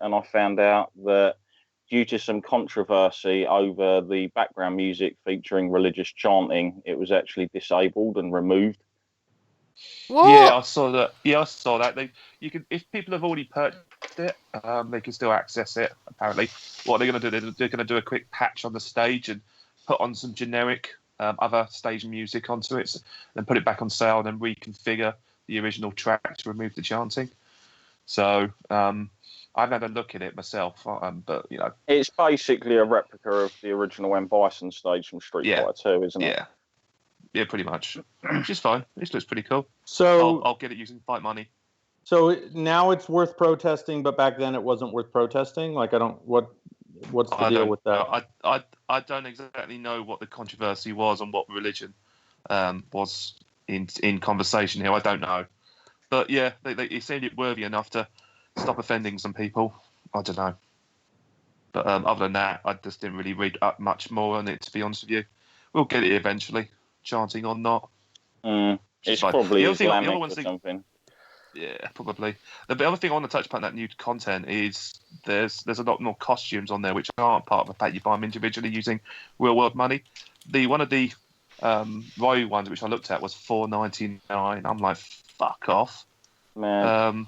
and I found out that due to some controversy over the background music featuring religious chanting, it was actually disabled and removed. What? Yeah, I saw that. You can, if people have already purchased it, they can still access it. Apparently, what they're going to do, they're going to do a quick patch on the stage and put on some generic other stage music onto it, then put it back on sale, and then reconfigure the original track to remove the chanting. So I've had a look at it myself, but it's basically a replica of the original M. Bison stage from Street Fighter 2, isn't it? Yeah, pretty much. Which is fine. This looks pretty cool. So I'll get it using fight money. So now it's worth protesting, but back then it wasn't worth protesting. Like what's the deal with that? I don't exactly know what the controversy was and what religion was in conversation here. I don't know, but yeah, they seemed it worthy enough to stop offending some people. I don't know, but other than that, I just didn't really read up much more on it. To be honest with you, we'll get it eventually, chanting or not. It's probably Islamic or something. Yeah, probably. The other thing I want to touch upon that new content is there's a lot more costumes on there which aren't part of the pack. You buy them individually using real world money. One of the Ryu ones which I looked at was $4.99. I'm like, fuck off, man.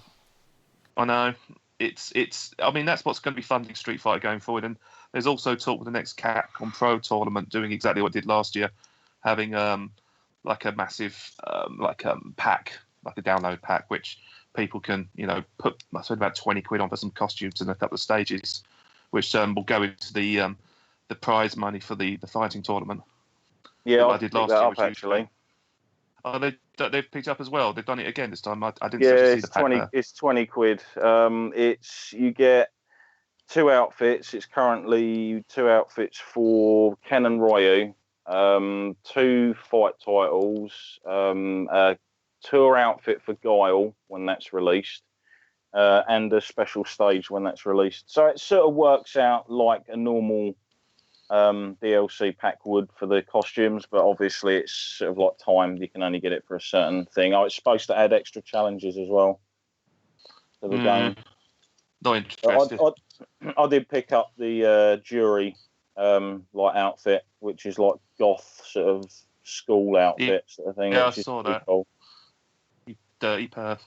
I know it's. I mean, that's what's going to be funding Street Fighter going forward. And there's also talk with the next Capcom Pro tournament doing exactly what it did last year, having like a massive pack. Like a download pack, which people can, put I spend about £20 on for some costumes and a couple of stages, which will go into the prize money for the fighting tournament. Yeah, I did last year. Actually, they've picked up as well. They've done it again this time. I didn't see the pack. It's £20. You get 2 outfits. It's currently 2 outfits for Ken and Ryu, 2 fight titles, tour outfit for Guile when that's released, and a special stage when that's released. So it sort of works out like a normal DLC pack would for the costumes, but obviously it's sort of like timed. You can only get it for a certain thing. Oh, it's supposed to add extra challenges as well to the game. Not interested. I did pick up the jury outfit, which is like goth sort of school outfit sort of thing. Yeah, I saw that. Cool. Dirty perf.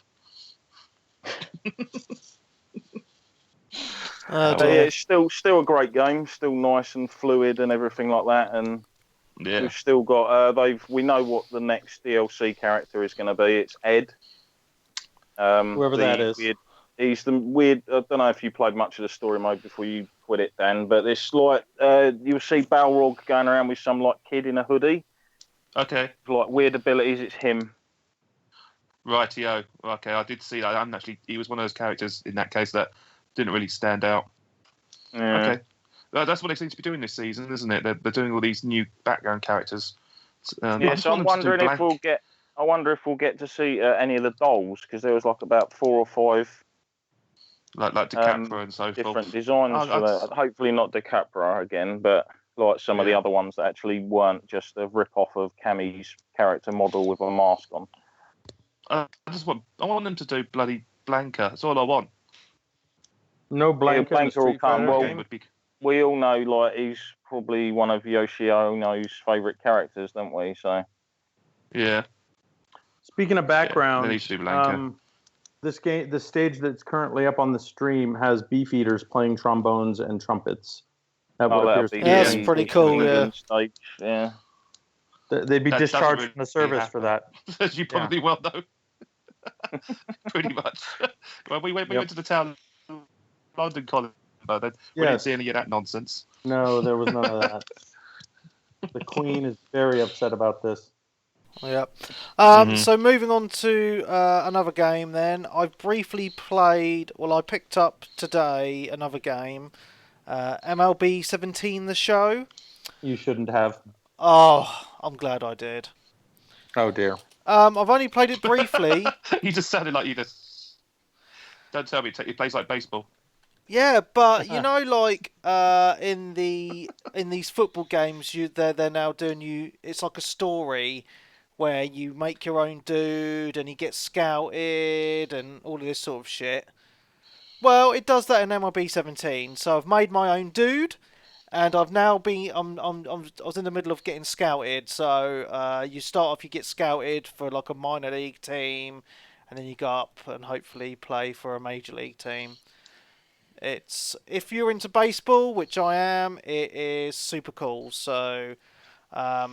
It's still a great game, still nice and fluid and everything like that. And we've still got we know what the next DLC character is going to be. It's Ed. Whoever that is. He's the weird. I don't know if you played much of the story mode before you quit it, Dan. But it's like you'll see Balrog going around with some like kid in a hoodie. Okay. Like weird abilities. It's him. Rightio. Okay, I did see that. He was one of those characters in that case that didn't really stand out. Yeah. Okay. That's what they seem to be doing this season, isn't it? They're doing all these new background characters. So I'm wondering if we'll get. I wonder if we'll get to see any of the dolls, because there was like about 4 or 5. Like DeCapra and so forth. Different designs for that. Hopefully not DeCapra again, but like some of the other ones that actually weren't just a rip-off of Cammy's character model with a mask on. I want them to do bloody Blanca. That's all I want. No Blanca. Blanca will come. Well, we all know like he's probably one of Yoshi Ono's favourite characters, don't we? So. Yeah. Speaking of background, needs to be Blanca. The stage that's currently up on the stream has Beefeaters playing trombones and trumpets. That's pretty cool. Yeah. Stage. Yeah. They'd be discharged from the service for that. As you probably well know. Pretty much. Well, we went to the town London College, but we didn't see any of that nonsense. No, there was none of that. The Queen is very upset about this. Yep. So moving on to another game then. I've briefly played, I picked up today another game, MLB 17 The Show. You shouldn't have. Oh, I'm glad I did. Oh dear. I've only played it briefly. You just sounded like you just... Don't tell me he plays like baseball. Yeah, but like in these football games, they're now doing it's like a story where you make your own dude and he gets scouted and all of this sort of shit. Well, it does that in MLB 17. So I've made my own dude, and I've now been. I was in the middle of getting scouted. So you start off, you get scouted for like a minor league team, and then you go up and hopefully play for a major league team. It's if you're into baseball, which I am, it is super cool. So I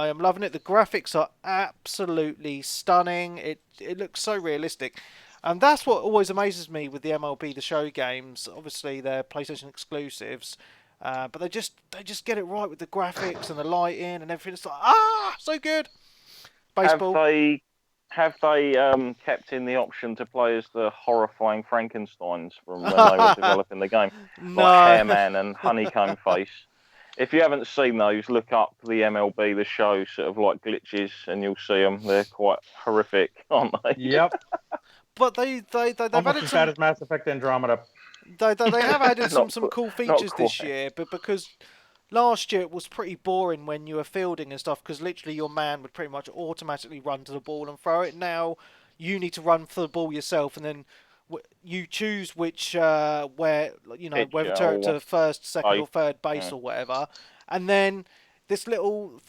am loving it. The graphics are absolutely stunning. It looks so realistic. And that's what always amazes me with the MLB The Show games. Obviously, they're PlayStation exclusives, but they just get it right with the graphics and the lighting and everything. It's like so good. Baseball. Have they kept in the option to play as the horrifying Frankensteins from when they were developing the game, No. like Hairman and Honeycomb Face? If you haven't seen those, look up the MLB The Show sort of like glitches, and you'll see them. They're quite horrific, aren't they? Yep. But they've Almost added as some. bad as Mass Effect Andromeda. They have added some Not cool qu- not features this quite. year, but because last year it was pretty boring when you were fielding and stuff, because literally your man would pretty much automatically run to the ball and throw it. Now you need to run for the ball yourself, and then you choose which where Pitcher whether to or first, second, base. or third base Yeah. or whatever, and then this little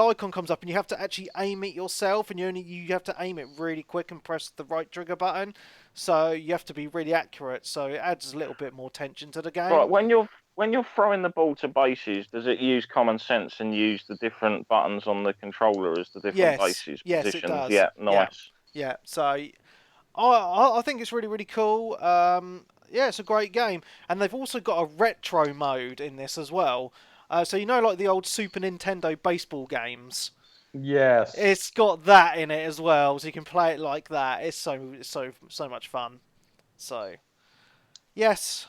icon comes up, and you have to actually aim it yourself, and you have to aim it really quick and press the right trigger button. So you have to be really accurate. So it adds a little bit more tension to the game. Right, when you're throwing the ball to bases, does it use common sense and use the different buttons on the controller as the different bases Yes, positions? it does. Yeah, nice. Yeah. So I think it's really, really cool. Yeah, it's a great game, and they've also got a retro mode in this as well. So like the old Super Nintendo baseball games. Yes. It's got that in it as well, so you can play it like that. It's so much fun. So, yes,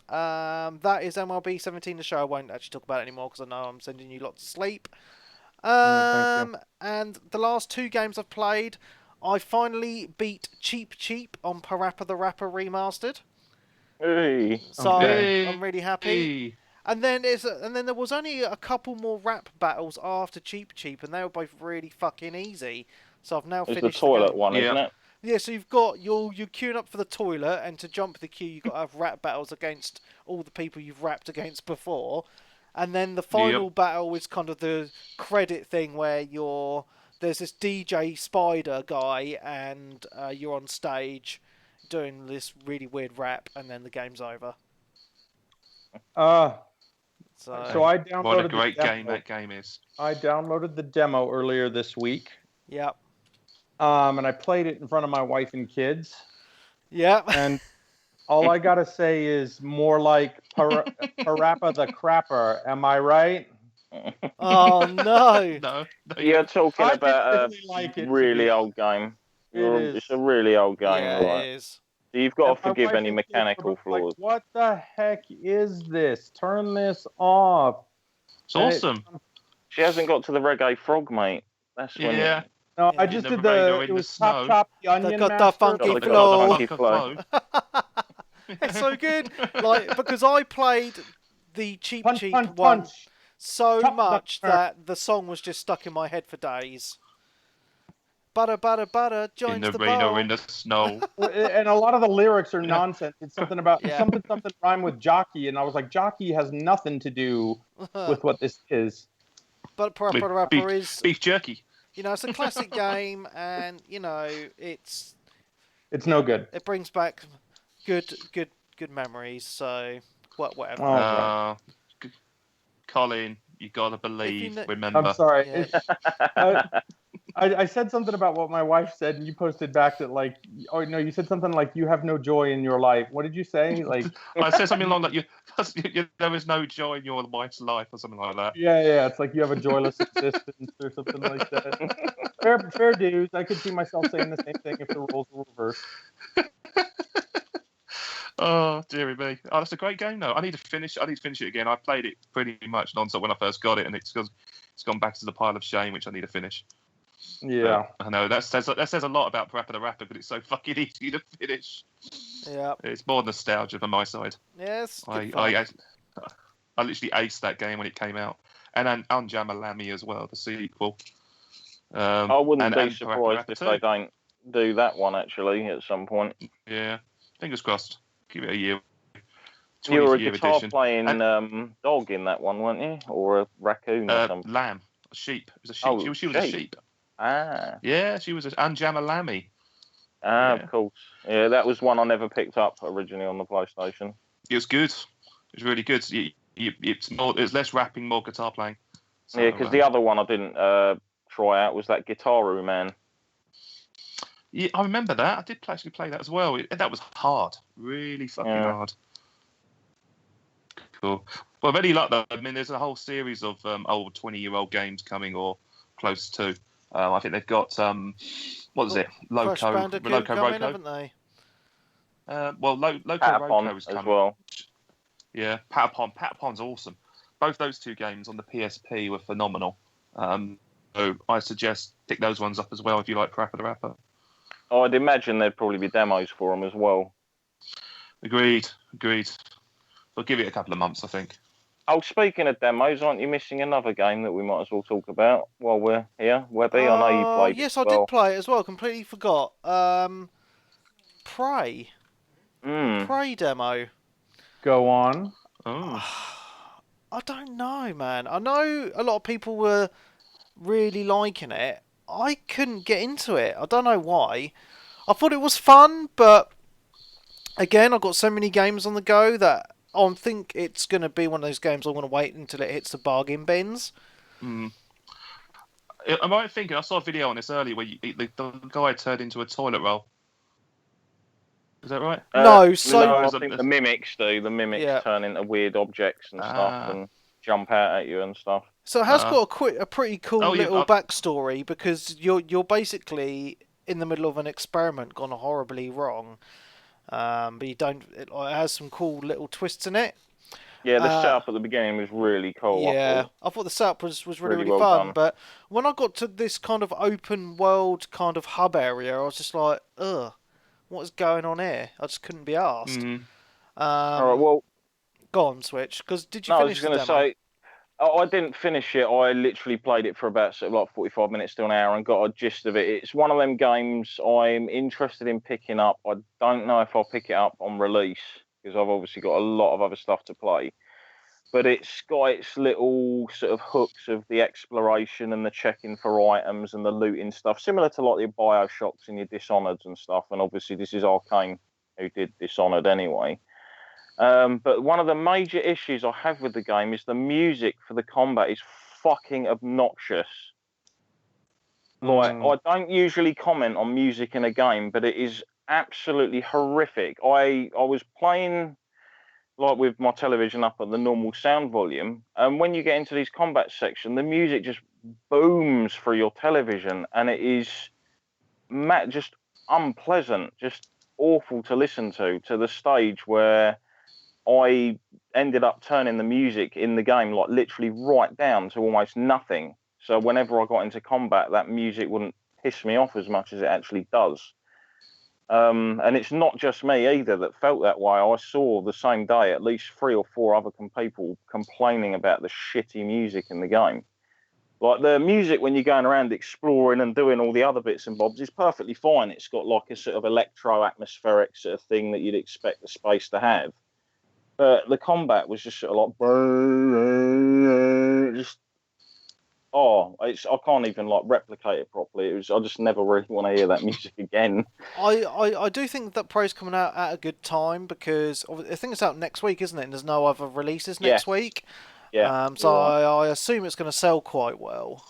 that is MLB 17 The Show. I won't actually talk about it anymore because I know I'm sending you lots to sleep. Thank you. And the last two games I've played, I finally beat Cheap on Parappa the Rapper Remastered. Hey. So Okay. I'm really happy. And then there was only a couple more rap battles after Cheap, and they were both really fucking easy. So I've now It's the finished toilet game. one, isn't it? Yeah, so you're queuing up for the toilet, and to jump the queue, you've got to have rap battles against all the people you've rapped against before, and then the final battle is kind of the credit thing where there's this DJ Spider guy, and you're on stage doing this really weird rap, and then the game's over. So I downloaded. What a great the demo. game that game is. I downloaded the demo earlier this week. Yep. And I played it in front of my wife and kids. Yep. And all I gotta say is more like Parappa the Crapper. Am I right? Oh no! No. You're talking I about didn't really like it, a to really be old game. is. It's a really old game, Yeah, right? it is. You've got to And my forgive wife any and kids mechanical were like, flaws. what the heck is this? Turn this off. It's awesome. She hasn't got to the reggae frog, mate. That's when. Yeah. No, I Yeah. just In the did rain or the. in It the was snow. Chop the Onion got the Master. funky Got the flow. funky flow. It's so good. Like because I played the Cheap Punch, one punch. so Chop the much turf. that the song was just stuck in my head for days. Butter, butter, butter joins In the the rain bowl. or in the snow. And a lot of the lyrics are nonsense. It's something about Yeah. something rhyme with jockey, and I was like, jockey has nothing to do with what this is. But Parappa the With Rapper is, beef jerky. it's a classic game, and It's no good. it brings back good memories. So whatever. Oh, Colin, you gotta believe. kn- Remember. I'm sorry. Yeah. I said something about what my wife said, and you posted back that like, oh no, you said something like you have no joy in your life. What did you say? Like, I said something along that there is no joy in your wife's life or something like that. yeah, it's like you have a joyless existence or something like that. Fair dues. I could see myself saying the same thing if the roles were reversed. Oh, dearie me. Oh, that's a great game, though. I need to finish it again. I played it pretty much non-stop when I first got it, and it's gone back to the pile of shame, which I need to finish. Yeah. I know that says a lot about Parappa the Rapper, but it's so fucking easy to finish. Yeah. It's more nostalgia from my side. Yes. I literally aced that game when it came out, and Unjamalami as well, the sequel. I wouldn't be and surprised Parappa if too. they don't do that one actually at some point. Yeah, fingers crossed. Give it a year. You were a 20th year guitar edition. playing dog in that one, weren't you? Or a raccoon or something? Lamb, a sheep. It was a sheep. Oh, she was a sheep. Ah. Yeah, she was an Anjama Lammy. Ah, Yeah. of course. Yeah, that was one I never picked up originally on the PlayStation. It was good. It was really good. It's less rapping, more guitar playing. So, Yeah, because the other one I didn't try out was that Guitaru Man. Yeah, I remember that. I did actually play that as well. That was hard. Really fucking hard. Cool. Well, very luck though. I mean, there's a whole series of old 20-year-old games coming or close to. I think they've got what is it? Crash Loco Bandicoot coming, Roco. haven't they? Loco Patapon Roco is as coming well. Yeah, Patapon. Patapon's awesome. Both those two games on the PSP were phenomenal. So I suggest pick those ones up as well if you like Parappa the Rapper. Oh, I'd imagine there'd probably be demos for them as well. Agreed. I'll give it a couple of months, I think. Oh, speaking of demos, aren't you missing another game that we might as well talk about while we're here? Webby, I know you played Yes, it. I did play it as well. Completely forgot. Prey. Prey demo. Go on. Oh. I don't know, man. I know a lot of people were really liking it. I couldn't get into it. I don't know why. I thought it was fun, but again, I've got so many games on the go that I think it's going to be one of those games I want to wait until it hits the bargain bins. Am I thinking? I saw a video on this earlier where the guy turned into a toilet roll. Is that right? No, I think the mimics do. The mimics turn into weird objects and stuff and jump out at you and stuff. So it has got a pretty cool little backstory because you're basically in the middle of an experiment gone horribly wrong, but you don't. It has some cool little twists in it. Yeah, the setup at the beginning was really cool. Yeah, I thought the setup was really well fun. done. But when I got to this kind of open world kind of hub area, I was just like, ugh, what is going on here? I just couldn't be asked. All right, well, go on, Switch. Because did you finish the demo? I was going to say, I didn't finish it. I literally played it for about sort of like 45 minutes to an hour and got a gist of it. It's one of them games I'm interested in picking up. I don't know if I'll pick it up on release because I've obviously got a lot of other stuff to play. But it's got its little sort of hooks of the exploration and the checking for items and the looting stuff, similar to like your Bioshocks and your Dishonored and stuff. And obviously this is Arcane who did Dishonored anyway. But one of the major issues I have with the game is the music for the combat is fucking obnoxious. Like, I don't usually comment on music in a game, but it is absolutely horrific. I was playing like with my television up at the normal sound volume, and when you get into these combat section, the music just booms through your television, and it is just unpleasant, just awful to listen to the stage where I ended up turning the music in the game like literally right down to almost nothing. So whenever I got into combat, that music wouldn't piss me off as much as it actually does. And it's not just me either that felt that way. I saw the same day at least 3 or 4 other people complaining about the shitty music in the game. Like the music when you're going around exploring and doing all the other bits and bobs is perfectly fine. It's got like a sort of electro-atmospheric sort of thing that you'd expect the space to have. But the combat was just sort of like I can't even like replicate it properly. I just never really want to hear that music again. I do think that Pro's coming out at a good time because I think it's out next week, isn't it? And there's no other releases next week. Yeah. So I assume it's going to sell quite well.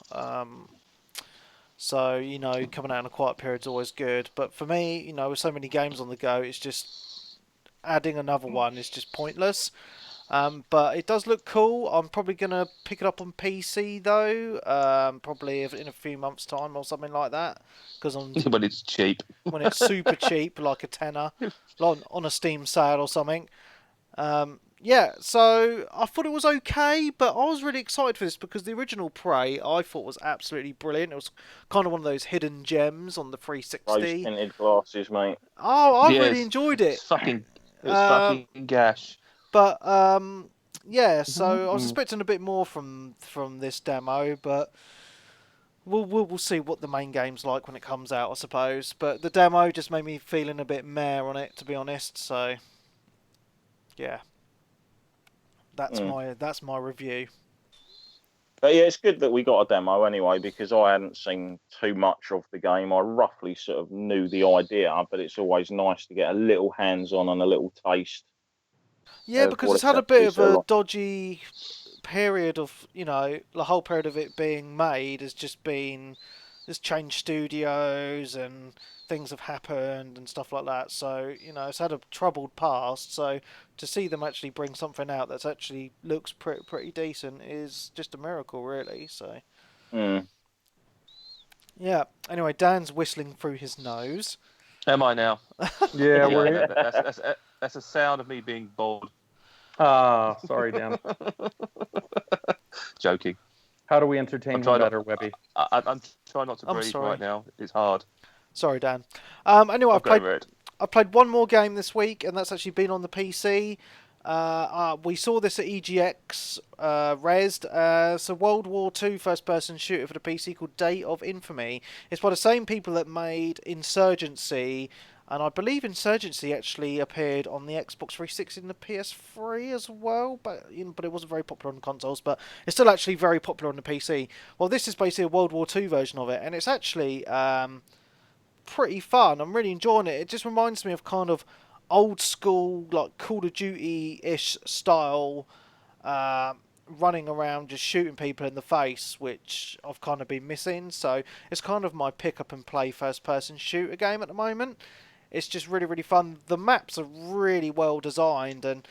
So, you know, coming out in a quiet period is always good. But for me, you know, with so many games on the go, it's just adding another one is just pointless. But it does look cool. I'm probably going to pick it up on PC though, probably in a few months' time or something like that. Because when it's cheap, when it's super cheap, like a tenner, on a Steam sale or something. Yeah, so I thought it was okay, but I was really excited for this because the original Prey I thought was absolutely brilliant. It was kind of one of those hidden gems on the 360. Rose-tinted glasses, mate. Oh, I really enjoyed it. It's fucking gash. But yeah, so I was expecting a bit more from this demo, but we'll see what the main game's like when it comes out, I suppose. But the demo just made me feeling a bit meh on it, to be honest. So yeah, that's my review. But yeah, it's good that we got a demo anyway, because I hadn't seen too much of the game. I roughly sort of knew the idea, but it's always nice to get a little hands-on and a little taste. Yeah, because it's had a bit of a dodgy period of, the whole period of it being made has changed studios and things have happened and stuff like that. So, it's had a troubled past. So to see them actually bring something out that's actually looks pretty decent is just a miracle, really. So. Yeah. Anyway, Dan's whistling through his nose. Am I now? Yeah, we're that's a sound of me being bored. Ah, sorry, Dan. Joking. How do we entertain him better, Webby? I'm trying not to breathe right now. It's hard. Sorry, Dan. Anyway, I've played one more game this week, and that's actually been on the PC. We saw this at EGX Rezzed. It's a World War II first-person shooter for the PC called Day of Infamy. It's by the same people that made Insurgency, and I believe Insurgency actually appeared on the Xbox 360 and the PS3 as well, but it wasn't very popular on the consoles, but it's still actually very popular on the PC. Well, this is basically a World War II version of it, and it's actually pretty fun. I'm really enjoying it. It just reminds me of kind of old school, like Call of Duty-ish style, running around just shooting people in the face, which I've kind of been missing. So it's kind of my pick up and play first-person shooter game at the moment. It's just really, really fun. The maps are really well designed, and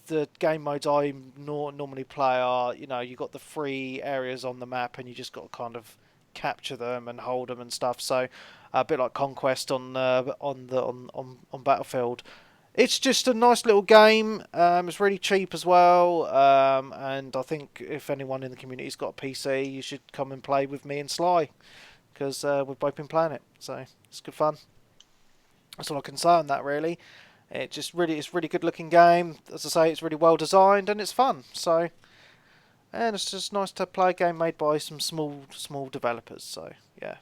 the game modes I normally play are, you got the 3 areas on the map, and you just got to kind of capture them and hold them and stuff. So a bit like Conquest on Battlefield. It's just a nice little game. It's really cheap as well, and I think if anyone in the community's got a PC, you should come and play with me and Sly, because we've both been playing it. So it's good fun. That's all I can say on that, really. It's really good looking game. As I say, it's really well designed and it's fun. So, and it's just nice to play a game made by some small developers. So yeah,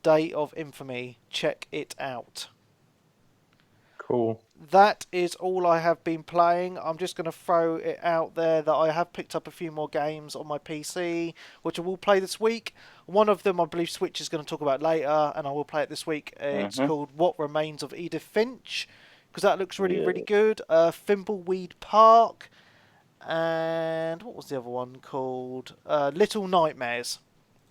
Day of Infamy, check it out. Cool. That is all I have been playing. I'm just going to throw it out there that I have picked up a few more games on my PC, which I will play this week. One of them, I believe Switch is going to talk about later, and I will play it this week. It's called What Remains of Edith Finch, because that looks really, really good. Thimbleweed Park, and what was the other one called? Little Nightmares.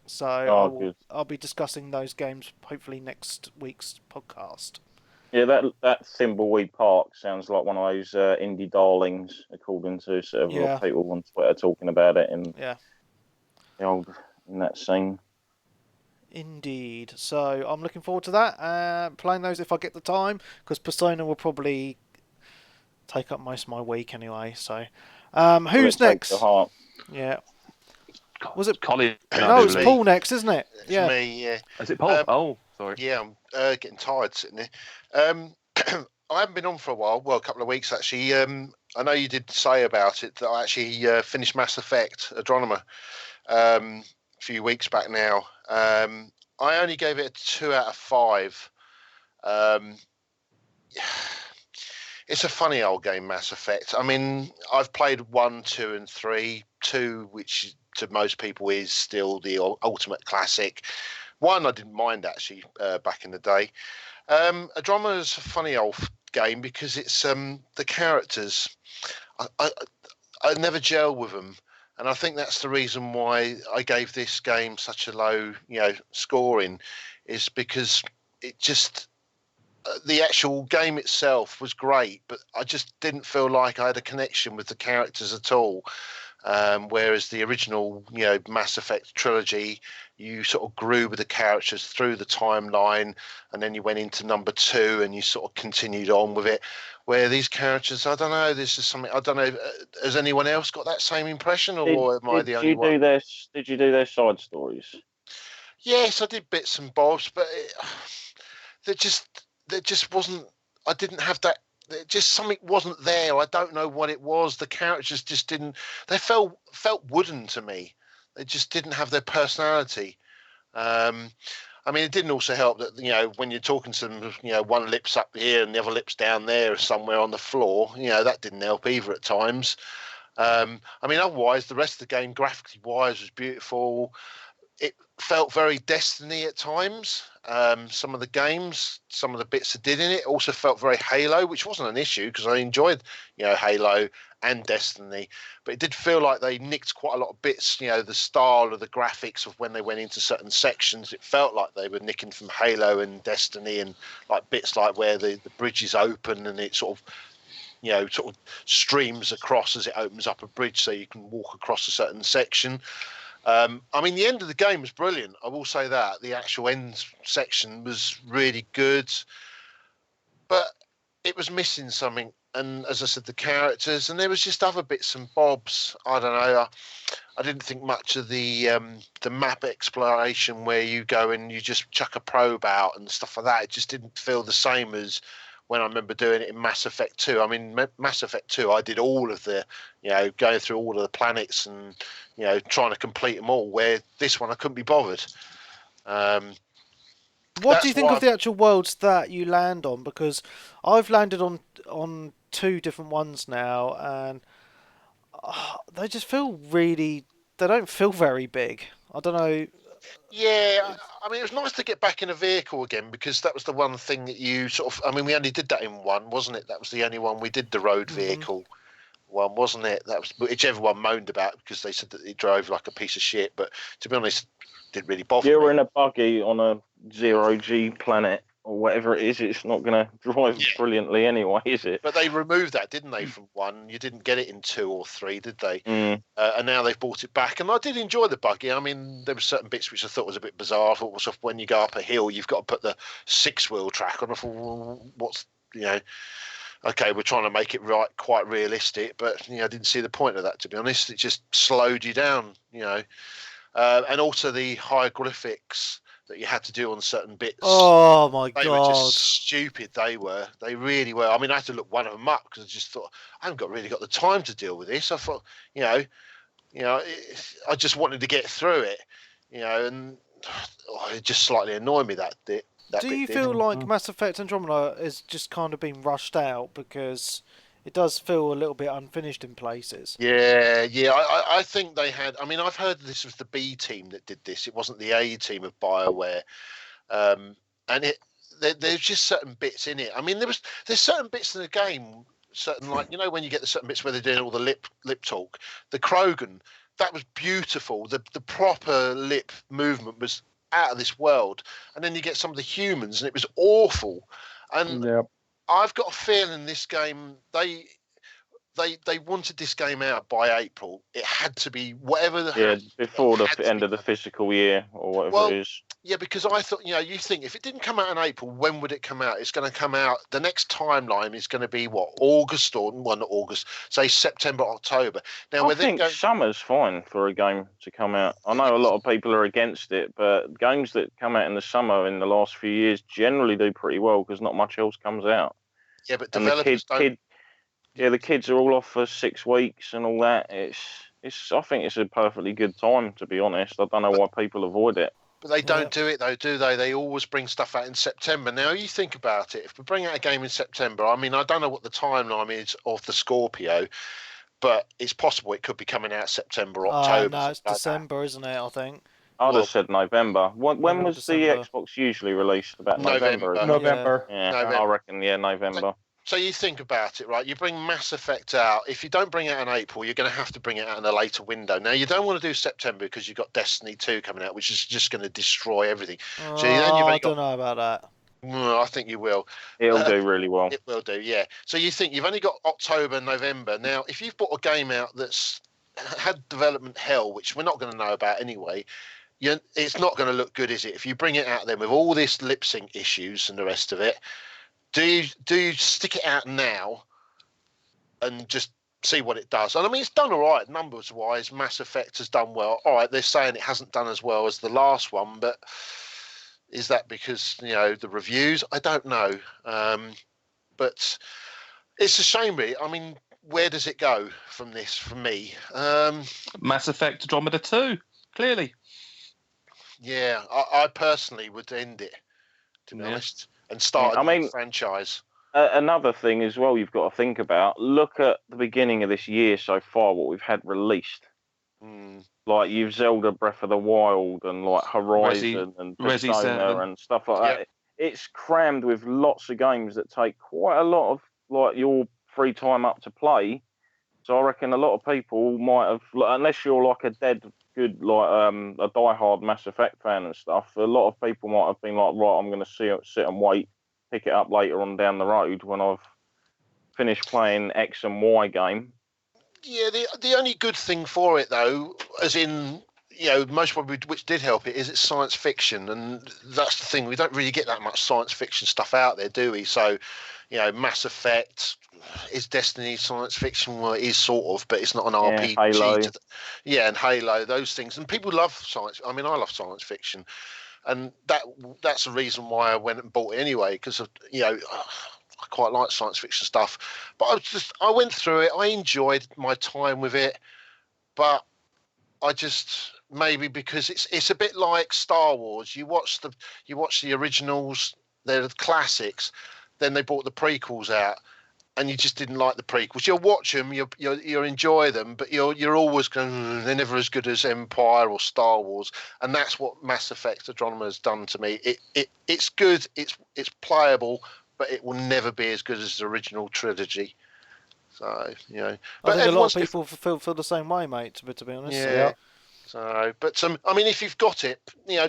So I'll be discussing those games hopefully next week's podcast. Yeah, that Thimbleweed Park sounds like one of those indie darlings, according to sort of people on Twitter talking about it in that scene. Indeed. So I'm looking forward to that. Playing those if I get the time, because Persona will probably take up most of my week anyway. So, who's next? Yeah. Was it Colin? No, it's Paul next, isn't it? It's me. Yeah. Is it Paul? Sorry. Yeah, I'm getting tired sitting here. I haven't been on for a while. Well, a couple of weeks actually. I know you did say about it that I actually finished Mass Effect Andromeda a few weeks back now. I only gave it a 2 out of 5. It's a funny old game, Mass Effect. I mean, I've played 1, 2, and 3. 2, which to most people is still the ultimate classic. 1 I didn't mind actually back in the day. Andromeda is a funny old game because it's the characters. I never gel with them, and I think that's the reason why I gave this game such a low scoring, is because it just the actual game itself was great, but I just didn't feel like I had a connection with the characters at all. Whereas the original, Mass Effect trilogy, you sort of grew with the characters through the timeline, and then you went into number 2 and you sort of continued on with it. Where these characters, I don't know, this is something, I don't know, has anyone else got that same impression, or am I the only one? Did you do their side stories? Yes, I did bits and bobs, but there just wasn't, I didn't have that. Just something wasn't there. I don't know what it was. The characters just didn't. They felt wooden to me. They just didn't have their personality. And I mean, it didn't also help that, when you're talking to them, one lip's up here and the other lip's down there somewhere on the floor, that didn't help either at times. I mean, otherwise, the rest of the game, graphically wise, was beautiful. It felt very Destiny at times. Some of the games, some of the bits that did in it also felt very Halo, which wasn't an issue because I enjoyed, Halo and Destiny. But it did feel like they nicked quite a lot of bits, the style of the graphics of when they went into certain sections. It felt like they were nicking from Halo and Destiny, and like bits like where the bridge is open and it sort of streams across as it opens up a bridge so you can walk across a certain section. I mean, the end of the game was brilliant. I will say that. The actual end section was really good, but it was missing something. And as I said, the characters, and there was just other bits and bobs. I don't know. I didn't think much of the map exploration where you go and you just chuck a probe out and stuff like that. It just didn't feel the same as when I remember doing it in Mass Effect 2. I mean, Mass Effect 2, I did all of the, going through all of the planets and, trying to complete them all, where this one I couldn't be bothered. What do you think of the actual worlds that you land on? Because I've landed on 2 different ones now, and they just feel they don't feel very big. I don't know. Yeah, I mean, it was nice to get back in a vehicle again, because that was the one thing that you sort of... I mean, we only did that in one, wasn't it? That was the only one we did, the road vehicle one, wasn't it? That was which everyone moaned about because they said that it drove like a piece of shit. But to be honest, it didn't really bother me. You're in a buggy on a 0G planet or whatever it is. It's not going to drive brilliantly anyway, is it? But they removed that, didn't they, from 1? You didn't get it in 2 or 3, did they? And now they've brought it back. And I did enjoy the buggy. I mean, there were certain bits which I thought was a bit bizarre. I thought, was when you go up a hill, you've got to put the 6-wheel track on. I thought, well, what's, okay, we're trying to make it quite realistic. But, I didn't see the point of that, to be honest. It just slowed you down, and also the hieroglyphics that you had to do on certain bits. Oh my God! They were just stupid. They really were. I mean, I had to look one of them up because I just thought I haven't really got the time to deal with this. I thought, I just wanted to get through it, and it just slightly annoyed me that bit. Do you feel like Mass Effect Andromeda has just kind of been rushed out because it does feel a little bit unfinished in places? Yeah. I think they had. I mean, I've heard this was the B team that did this. It wasn't the A team of BioWare, and there's just certain bits in it. I mean, there's certain bits in the game, certain like when you get the certain bits where they're doing all the lip talk. The Krogan, that was beautiful. The proper lip movement was out of this world, and then you get some of the humans, and it was awful. And I've got a feeling this game, they wanted this game out by April. It had to be whatever. Before the end of the fiscal year or whatever it is. Yeah, because I thought, you think if it didn't come out in April, when would it come out? It's going to come out. The next timeline is going to be what, August or not August? Say September, October. Now, I think summer's fine for a game to come out. I know a lot of people are against it, but games that come out in the summer in the last few years generally do pretty well because not much else comes out. Yeah, but developers don't. The kids are all off for 6 weeks and all that. I think it's a perfectly good time, to be honest. I don't know why people avoid it. But they don't do it, though, do they? They always bring stuff out in September. Now, you think about it. If we bring out a game in September, I mean, I don't know what the timeline is of the Scorpio, but it's possible it could be coming out September, October. No, it's December, isn't it, I think? I'd have said November. When was December. The Xbox usually released? About November. November. Yeah, I reckon, November. So you think about it, right? You bring Mass Effect out. If you don't bring it out in April, you're going to have to bring it out in a later window. Now, you don't want to do September because you've got Destiny 2 coming out, which is just going to destroy everything. I don't know about that. I think you will. It'll do really well. It will do, yeah. So you think you've only got October and November. Now, if you've bought a game out that's had development hell, which we're not going to know about anyway, it's not going to look good, is it? If you bring it out then with all this lip sync issues and the rest of it, do you stick it out now and just see what it does? And I mean, it's done all right numbers wise. Mass Effect has done well. All right, they're saying it hasn't done as well as the last one, but is that because the reviews? I don't know, but it's a shame, really. I mean, where does it go from this? For me, Mass Effect Andromeda 2, clearly. Yeah, I personally would end it, to be honest, and start a new franchise. Another thing as well you've got to think about, look at the beginning of this year so far, what we've had released. Like you've Zelda Breath of the Wild and like Horizon and Persona and stuff like that. It's crammed with lots of games that take quite a lot of like your free time up to play. So I reckon a lot of people might have, unless you're like a dead good, like a diehard Mass Effect fan and stuff, a lot of people might have been like, right, I'm going to sit and wait, pick it up later on down the road when I've finished playing X and Y game. Yeah, the only good thing for it, though, as in, most probably which did help it, is it's science fiction. And that's the thing. We don't really get that much science fiction stuff out there, do we? So, Mass Effect, is Destiny science fiction? Well, it is sort of, but it's not an RPG. Halo. And Halo, those things. And people love science. I mean, I love science fiction. And that's the reason why I went and bought it anyway, because, I quite like science fiction stuff, but I went through it. I enjoyed my time with it, but I just maybe because it's a bit like Star Wars. You watch the originals, they're the classics. Then they brought the prequels out, and you just didn't like the prequels. You'll watch them, you enjoy them, but you're always going, they're never as good as Empire or Star Wars, and that's what Mass Effect Andromeda has done to me. It's good, it's playable, but it will never be as good as the original trilogy. So, I think a lot of people feel the same way, mate, to be honest. Yeah. So, but I mean, if you've got it,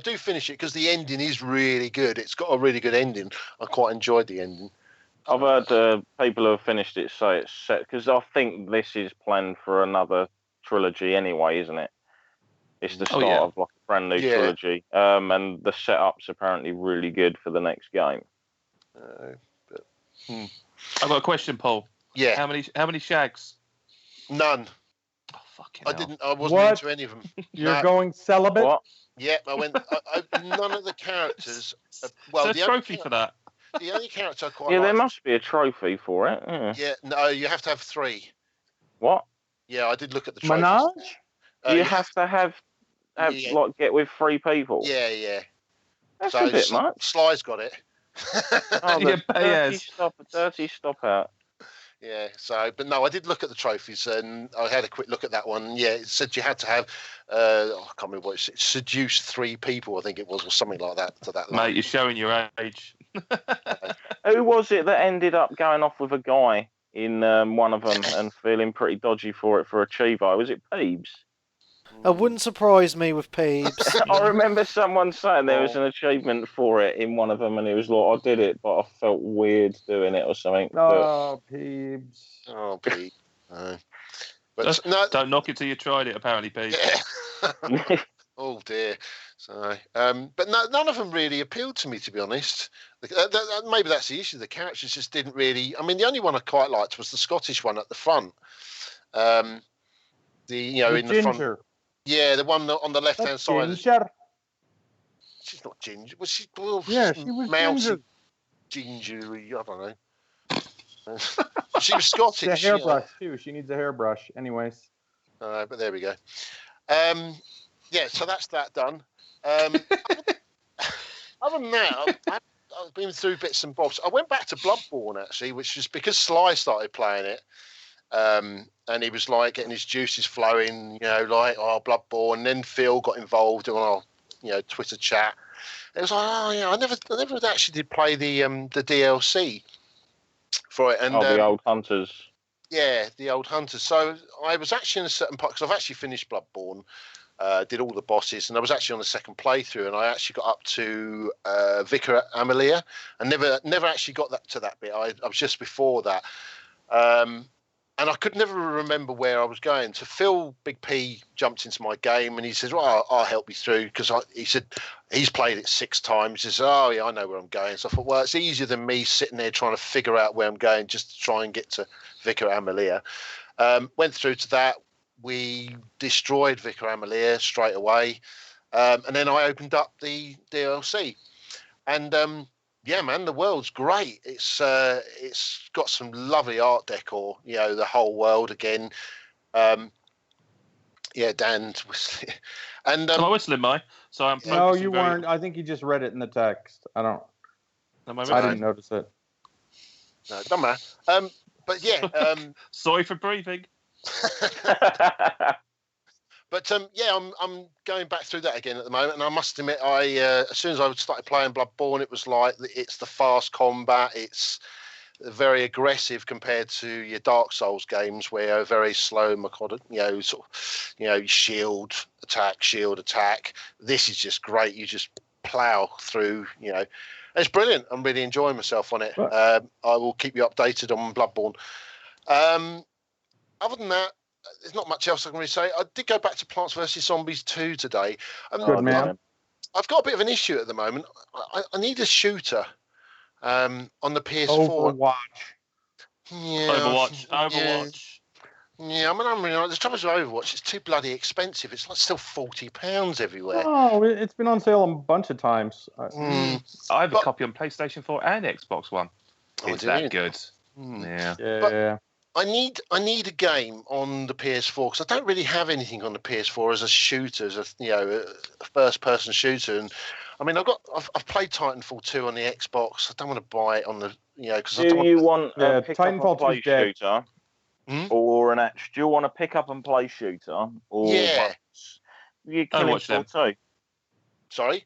do finish it, because the ending is really good. It's got a really good ending. I quite enjoyed the ending. I've heard people who have finished it say it's set, because I think this is planned for another trilogy anyway, isn't it? It's the start of like a brand new trilogy, and the setup's apparently really good for the next game. I've got a question, Paul. Yeah. How many shags? None. Oh, fucking hell. I wasn't into any of them. You're going celibate? What? Yeah, I went. None of the characters. Well, the trophy for that. The only character I quite. Yeah, there must be a trophy for it. Yeah. No, you have to have 3. What? Yeah, I did look at the trophies. Menage? You have to have like get with 3 people. Yeah. That's a bit much. Sly's got it. Dirty stop out. Yeah, so, but no, I did look at the trophies, and I had a quick look at that one. Yeah, it said you had to have, I can't remember what it said, seduce 3 people, I think it was, or something like that. To that Mate, you're showing your age. Who was it that ended up going off with a guy in one of them and feeling pretty dodgy for Achivo? Was it Peebs? It wouldn't surprise me with Peebs. I remember someone saying there was an achievement for it in one of them, and it was like, I did it, but I felt weird doing it or something. Oh, Peebs. Oh, Peebs. But no, don't knock it till you tried it, apparently, Peebs. Yeah. Oh, dear. So, but none of them really appealed to me, to be honest. Maybe that's the issue. The characters just didn't really... I mean, the only one I quite liked was the Scottish one at the front. In the front... Yeah, the one on the left-hand side. Ginger. She's not ginger. Was she? Well, yeah, she was mousy, gingery. I don't know. She was Scottish. It's a hairbrush too. She needs a hairbrush. Anyways. But there we go. Yeah, so that's that done. Other than that, I've been through bits and bobs. I went back to Bloodborne actually, which was because Sly started playing it. And he was like getting his juices flowing, like, Bloodborne. And then Phil got involved on our, Twitter chat. It was like, I never actually did play the DLC for it. And the old Hunters. Yeah, the old Hunters. So I was actually in a certain part, because I've actually finished Bloodborne, did all the bosses, and I was actually on the second playthrough, and I actually got up to Vicar Amelia, and never actually got to that bit. I was just before that. And I could never remember where I was going. So Phil, Big P, jumped into my game, and he says, well, I'll help you through, because he said he's played it 6 times. He says, oh, yeah, I know where I'm going. So I thought, well, it's easier than me sitting there trying to figure out where I'm going just to try and get to Vicar Amelia. Went through to that. We destroyed Vicar Amelia straight away. And then I opened up the DLC. And... yeah, man, the world's great. It's got some lovely art decor, the whole world again. Yeah, Dan was, and Am I whistling, Mike? So I'm. No, focusing you very- weren't. I think you just read it in the text. I Am I I whistling? didn't notice it. no, don't matter. But yeah, Sorry for breathing. but yeah, I'm going back through that again at the moment, and I must admit, as soon as I started playing Bloodborne, it was like it's the fast combat, it's very aggressive compared to your Dark Souls games, where you're very slow, methodical, shield attack. This is just great. You just plow through, It's brilliant. I'm really enjoying myself on it. I will keep you updated on Bloodborne. Other than that, there's not much else I can really say. I did go back to Plants vs Zombies 2 today. Good man. I've got a bit of an issue at the moment. I need a shooter on the PS4. Overwatch. Yeah, Overwatch. Yeah, the trouble with Overwatch, it's too bloody expensive. It's like still £40 everywhere. Oh, it's been on sale a bunch of times. I have a copy on PlayStation 4 and Xbox One. It's that good. Yeah. Yeah. I need a game on the PS4 because I don't really have anything on the PS4 as a shooter, as a first-person shooter. And I mean, I've played Titanfall 2 on the Xbox. I don't want to buy it on the because Do you want a pick up Titanfall and play 2's dead. shooter, or an action? Do you want to pick up and play shooter, or Yeah. You I'll Killing watch Floor them. 2? Sorry,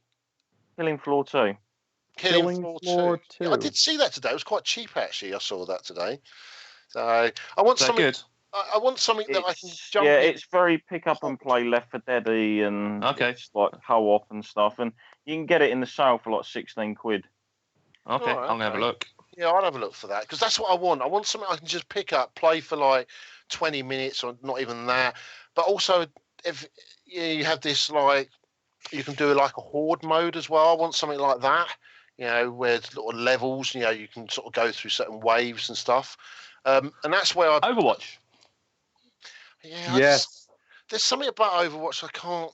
Killing Floor 2. Killing Floor 2. 2. I did see that today. It was quite cheap actually. I saw that today. So I want Is that something. good? I want something that I can jump. Yeah, in. it's very pick up and play Left 4 Dead-y and Okay. it's like co-op and stuff, and you can get it in the sale for like 16 quid. Okay, Alright, I'm going to have a okay. look. Yeah, I'll have a look for that because that's what I want. I want something I can just pick up, play for like 20 minutes or not even that. But also, if you have this like, you can do like a horde mode as well. I want something like that, where it's little levels, you can sort of go through certain waves and stuff. And that's where Overwatch. Yeah, Yes. there's something about Overwatch I can't.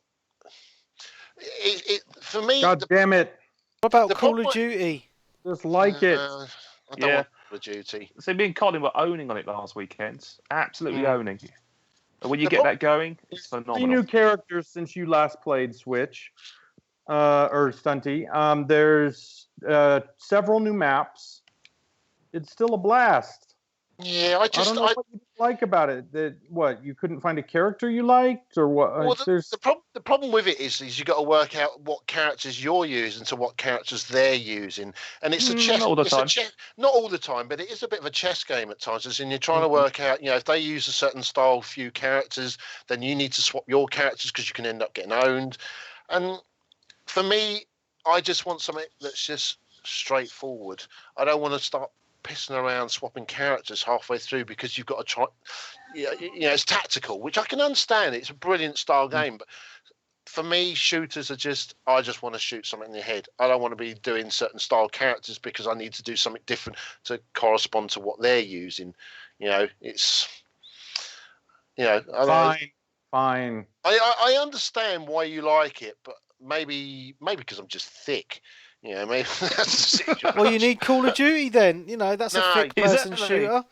For me, God damn it. What about The Call problem- of Duty? Just like it. I don't Yeah. want Call of Duty. So me and Colin were owning on it last weekend. Absolutely owning. And when you The get that going, it's 3 phenomenal. new characters since you last played Switch, or Stunty. There's several new maps. It's still a blast. Yeah, I I don't know what you like about it. What, you couldn't find a character you liked, or what? Well, There's the problem with it is you got to work out what characters you're using to what characters they're using, and it's a chess. Not all the it's time. A chess, not all the time, but it is a bit of a chess game at times. As in, you're trying to work out, if they use a certain style, few characters, then you need to swap your characters because you can end up getting owned. And for me, I just want something that's just straightforward. I don't want to start pissing around swapping characters halfway through because you've got to try. It's tactical, which I can understand. It's a brilliant style game, but for me, shooters are I just want to shoot something in the head. I don't want to be doing certain style characters because I need to do something different to correspond to what they're using. It's fine. I understand why you like it, but maybe because I'm just thick. Maybe that's the situation. Well, you need Call of Duty then. That's a No, thick person exactly. shooter.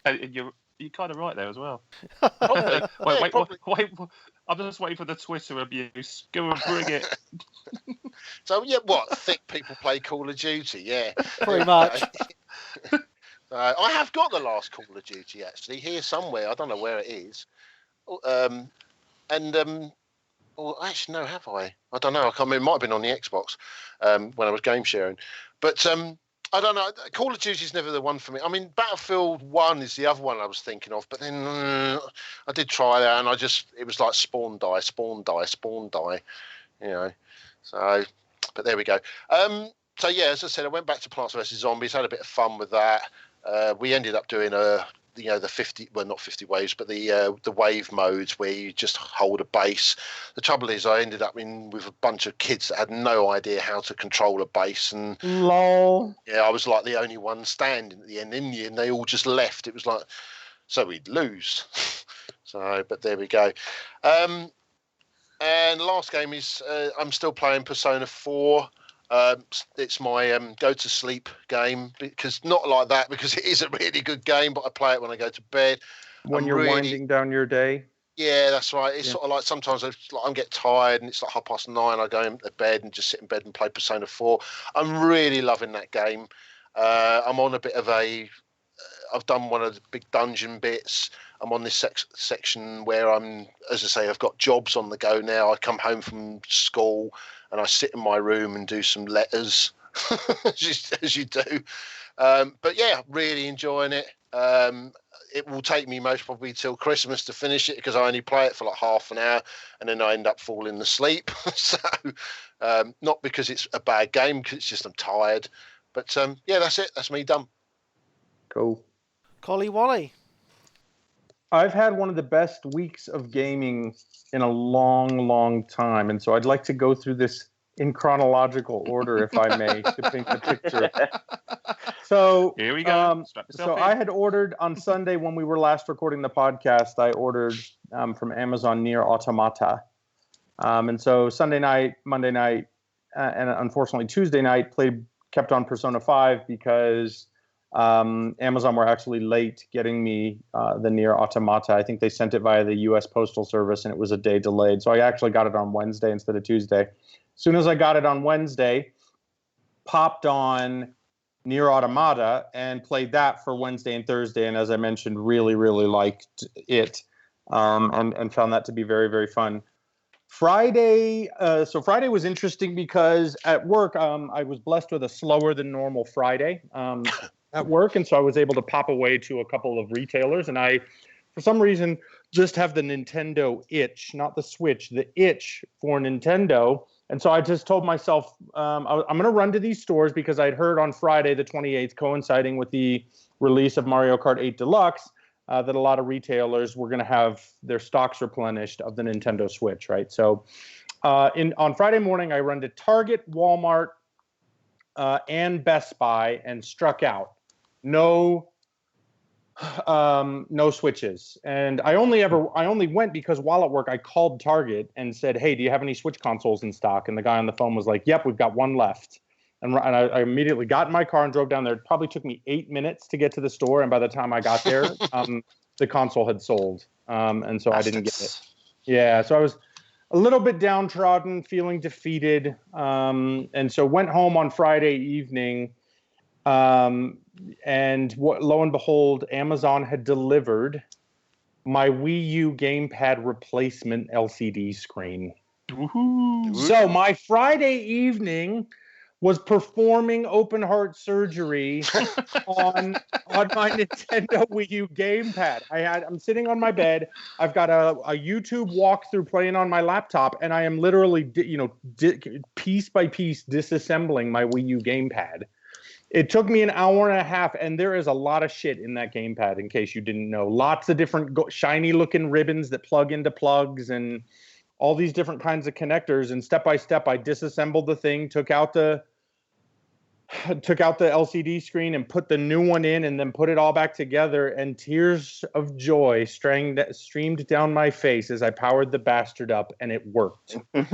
And you're kind of right there as well. Probably. Wait. I'm just waiting for the Twitter abuse. Go and bring it. So yeah, what thick people play Call of Duty? Yeah, Pretty much. I have got the last Call of Duty actually here somewhere. I don't know where it is. Well, actually, no, have I? I don't know. I can't remember. It might have been on the Xbox when I was game sharing. But I don't know. Call of Duty is never the one for me. I mean, Battlefield 1 is the other one I was thinking of. But then I did try that, and it was like spawn, die. So, but there we go. So, yeah, as I said, I went back to Plants vs. Zombies, had a bit of fun with that. We ended up doing the 50, well, not 50 waves, but the wave modes where you just hold a base. The trouble is I ended up with a bunch of kids that had no idea how to control a base, and Lol. yeah, I was like the only one standing at the end. In the end, they all just left. It was like, so we'd lose. So, but there we go. And the last game is I'm still playing Persona 4. It's my go to sleep game, because not like that because it is a really good game, but I play it when I go to bed. When you're winding down your day. Yeah, that's right. It's sort of like sometimes I get tired and it's like 9:30. I go into bed and just sit in bed and play Persona 4. I'm really loving that game. I'm on a bit of I've done one of the big dungeon bits. I'm on this section where as I say, I've got jobs on the go now. I come home from school and I sit in my room and do some letters, as you do. But yeah, really enjoying it. It will take me most probably till Christmas to finish it because I only play it for like half an hour and then I end up falling asleep. So not because it's a bad game, because it's just I'm tired. But yeah, that's it. That's me done. Cool. Collie Wally. I've had one of the best weeks of gaming in a long, long time. And so I'd like to go through this in chronological order, if I may, to paint the picture. So here we go. I had ordered on Sunday when we were last recording the podcast, I ordered from Amazon Nier Automata. And so Sunday night, Monday night, and unfortunately Tuesday night, kept on Persona 5 because Amazon were actually late getting me the Nier Automata. I think they sent it via the U.S. Postal Service, and it was a day delayed. So I actually got it on Wednesday instead of Tuesday. As soon as I got it on Wednesday, popped on Nier Automata and played that for Wednesday and Thursday. And as I mentioned, really, really liked it and found that to be very, very fun. Friday was interesting because at work, I was blessed with a slower than normal Friday at work. And so I was able to pop away to a couple of retailers. And I, for some reason, just have the Nintendo itch, not the Switch, the itch for Nintendo. And so I just told myself, I'm going to run to these stores because I'd heard on Friday, the 28th, coinciding with the release of Mario Kart 8 Deluxe, that a lot of retailers were going to have their stocks replenished of the Nintendo Switch, right? So on Friday morning, I run to Target, Walmart, and Best Buy and struck out. No Switches. And I only went because while at work, I called Target and said, hey, do you have any Switch consoles in stock? And the guy on the phone was like, yep, we've got one left. And I immediately got in my car and drove down there. It probably took me 8 minutes to get to the store. And by the time I got there, the console had sold. And so I didn't get it. Yeah. So I was a little bit downtrodden, feeling defeated. And so went home on Friday evening. And lo and behold, Amazon had delivered my Wii U gamepad replacement LCD screen. Woo-hoo. So my Friday evening was performing open heart surgery on my Nintendo Wii U gamepad. I'm sitting on my bed. I've got a YouTube walkthrough playing on my laptop, and I am literally, piece by piece disassembling my Wii U gamepad. It took me an hour and a half, and there is a lot of shit in that gamepad, in case you didn't know. Lots of different shiny-looking ribbons that plug into plugs and all these different kinds of connectors. And step by step, I disassembled the thing, took out the LCD screen and put the new one in, and then put it all back together. And tears of joy streamed down my face as I powered the bastard up, and it worked. Did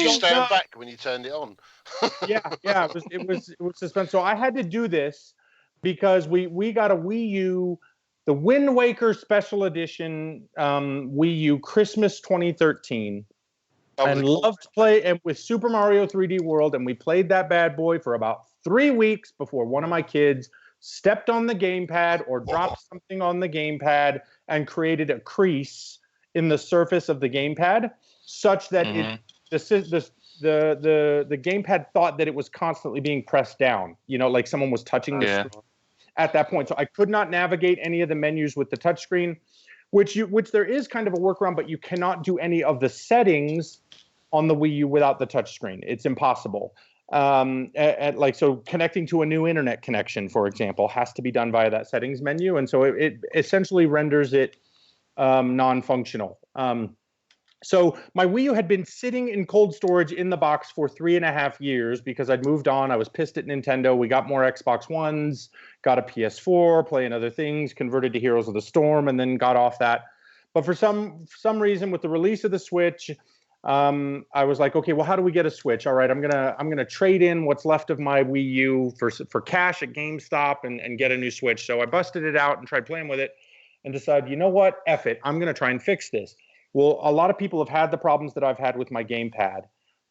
you stand back when you turned it on? Yeah. It was suspense. So I had to do this because we got a Wii U, the Wind Waker Special Edition Wii U Christmas 2013. And loved to play and with Super Mario 3D World, and we played that bad boy for about 3 weeks before one of my kids stepped on the gamepad or dropped something on the gamepad and created a crease in the surface of the gamepad, such that the gamepad thought that it was constantly being pressed down. Like someone was touching the screen at that point. So I could not navigate any of the menus with the touchscreen, which there is kind of a workaround, but you cannot do any of the settings on the Wii U without the touchscreen. It's impossible. So connecting to a new internet connection, for example, has to be done via that settings menu. And so it essentially renders it non-functional. So my Wii U had been sitting in cold storage in the box for 3.5 years because I'd moved on. I was pissed at Nintendo. We got more Xbox Ones, got a PS4, playing other things, converted to Heroes of the Storm, and then got off that. But for some reason, with the release of the Switch, I was like, okay, well, how do we get a Switch? All right, I'm gonna trade in what's left of my Wii U for cash at GameStop and get a new Switch. So I busted it out and tried playing with it, and decided, you know what, F it, I'm gonna try and fix this. Well, a lot of people have had the problems that I've had with my gamepad,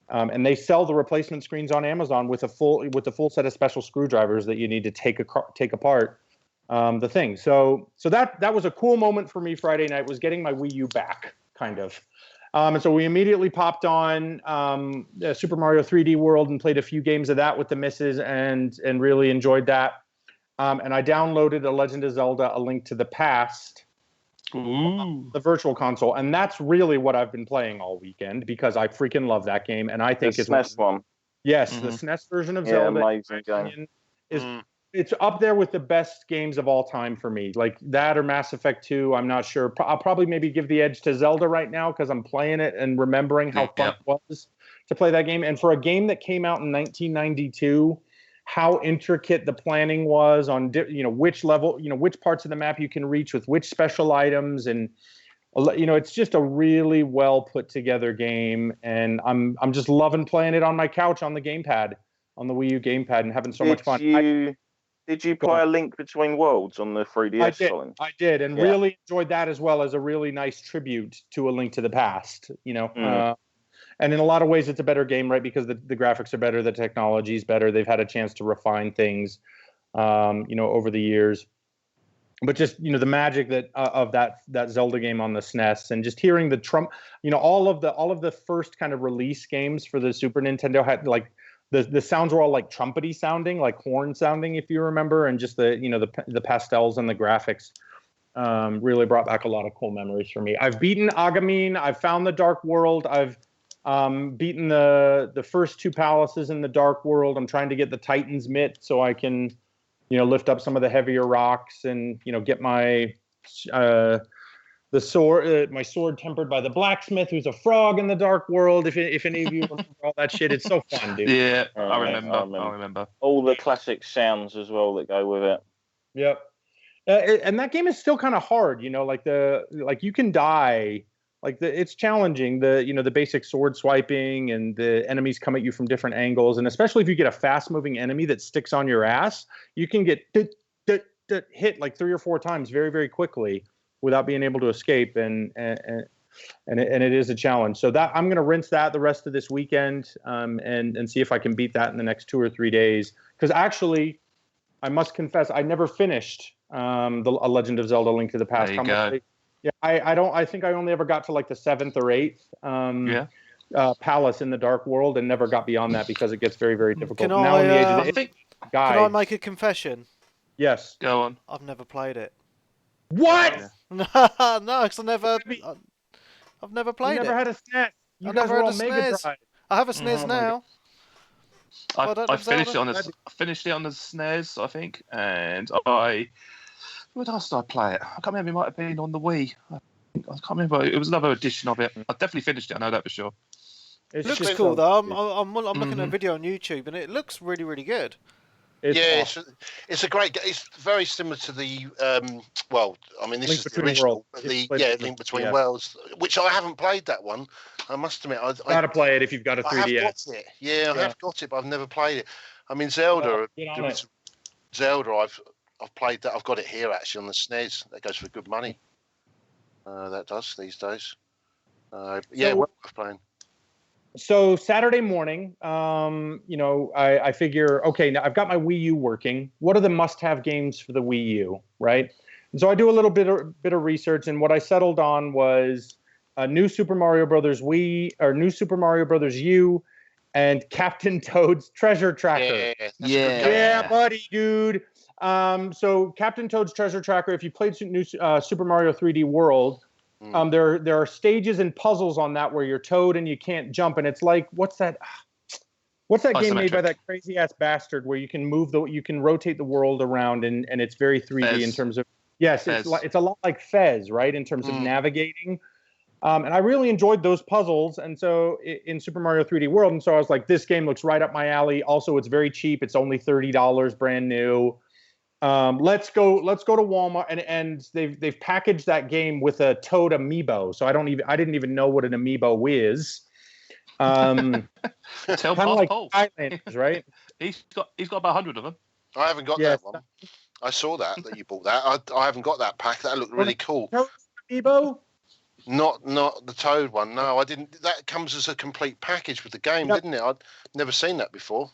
and they sell the replacement screens on Amazon with a full set of special screwdrivers that you need to take apart the thing. So that was a cool moment for me. Friday night was getting my Wii U back, kind of. And so we immediately popped on Super Mario 3D World and played a few games of that with the missus and really enjoyed that. And I downloaded A Legend of Zelda: A Link to the Past, the Virtual Console, and that's really what I've been playing all weekend because I freaking love that game, and I think the SNES one. Yes, the SNES version of Zelda, amazing game. It's up there with the best games of all time for me. Like that or Mass Effect 2, I'm not sure. I'll probably maybe give the edge to Zelda right now because I'm playing it and remembering how fun it was to play that game. And for a game that came out in 1992, how intricate the planning was on which level, which parts of the map you can reach with which special items, and it's just a really well put together game. And I'm just loving playing it on my couch on the gamepad, on the Wii U gamepad, and having so much fun. Did you play A Link Between Worlds on the 3DS? I did, and really enjoyed that as well as a really nice tribute to A Link to the Past. And in a lot of ways, it's a better game, right? Because the graphics are better, the technology is better. They've had a chance to refine things, over the years. But just the magic of that Zelda game on the SNES, and just hearing the trump, all of the first kind of release games for the Super Nintendo had like. The sounds were all like trumpety sounding, like horn sounding, if you remember, and just the pastels and the graphics really brought back a lot of cool memories for me. I've beaten Agamine. I've found the Dark World. I've beaten the first two palaces in the Dark World. I'm trying to get the Titan's Mitt so I can, lift up some of the heavier rocks and get my the sword, my sword tempered by the blacksmith, who's a frog in the Dark World. If any of you remember all that shit, it's so fun, dude. Yeah, I remember. All the classic sounds as well that go with it. Yep. And that game is still kind of hard, like you can die, it's challenging. The basic sword swiping and the enemies come at you from different angles, and especially if you get a fast moving enemy that sticks on your ass, you can get hit like 3 or 4 times very, very quickly without being able to escape, and it is a challenge. So that I'm going to rinse that the rest of this weekend, and see if I can beat that in the next 2 or 3 days. Because actually, I must confess, I never finished A Legend of Zelda: Link to the Past. There you go. Yeah, I think I only ever got to like the 7th or 8th palace in the Dark World, and never got beyond that because it gets very, very difficult. Can I make a confession? Yes. Go on. I've never played it. What? No, because I've never played it. You never had a SNES. You guys were all Mega Drive. I have a SNES now. I finished it on the SNES, I think, and what else did I play it? I can't remember. It might have been on the Wii. I can't remember. It was another edition of it. I definitely finished it. I know that for sure. It looks cool though. I'm looking at a video on YouTube, and it looks really, really good. It's a great. It's very similar to the. This is the original. Link Between Worlds, which I haven't played that one. I must admit, I gotta play it if you've got a 3DS. I have got it. Yeah, I have got it, but I've never played it. I mean, Zelda. Zelda, I've played that. I've got it here actually on the SNES. That goes for good money. That does these days. Well worth playing. So Saturday morning, I figure, okay, now I've got my Wii U working. What are the must-have games for the Wii U, right? And so I do a little bit of research, and what I settled on was New Super Mario Brothers New Super Mario Brothers U, and Captain Toad's Treasure Tracker. Yeah, buddy, dude. So Captain Toad's Treasure Tracker. If you played Super Mario 3D World. There are stages and puzzles on that where you're Toad and you can't jump, and it's like what's that game made by that crazy ass bastard where you can rotate the world around and it's very 3D Fez. In terms of it's a lot like Fez, right, in terms of navigating. And I really enjoyed those puzzles, and so in Super Mario 3D World, and so I was like, this game looks right up my alley. Also, it's very cheap. It's only $30, brand new. Let's go to Walmart, and they've packaged that game with a Toad amiibo. So I didn't even know what an amiibo is. Tell Kind of like Paul. Skylanders, right? He's got about 100 of them. I haven't got that one. I saw that you bought that. I haven't got that pack. That looked really cool. Amiibo? Not the Toad one. No, I didn't. That comes as a complete package with the game, didn't it? I'd never seen that before.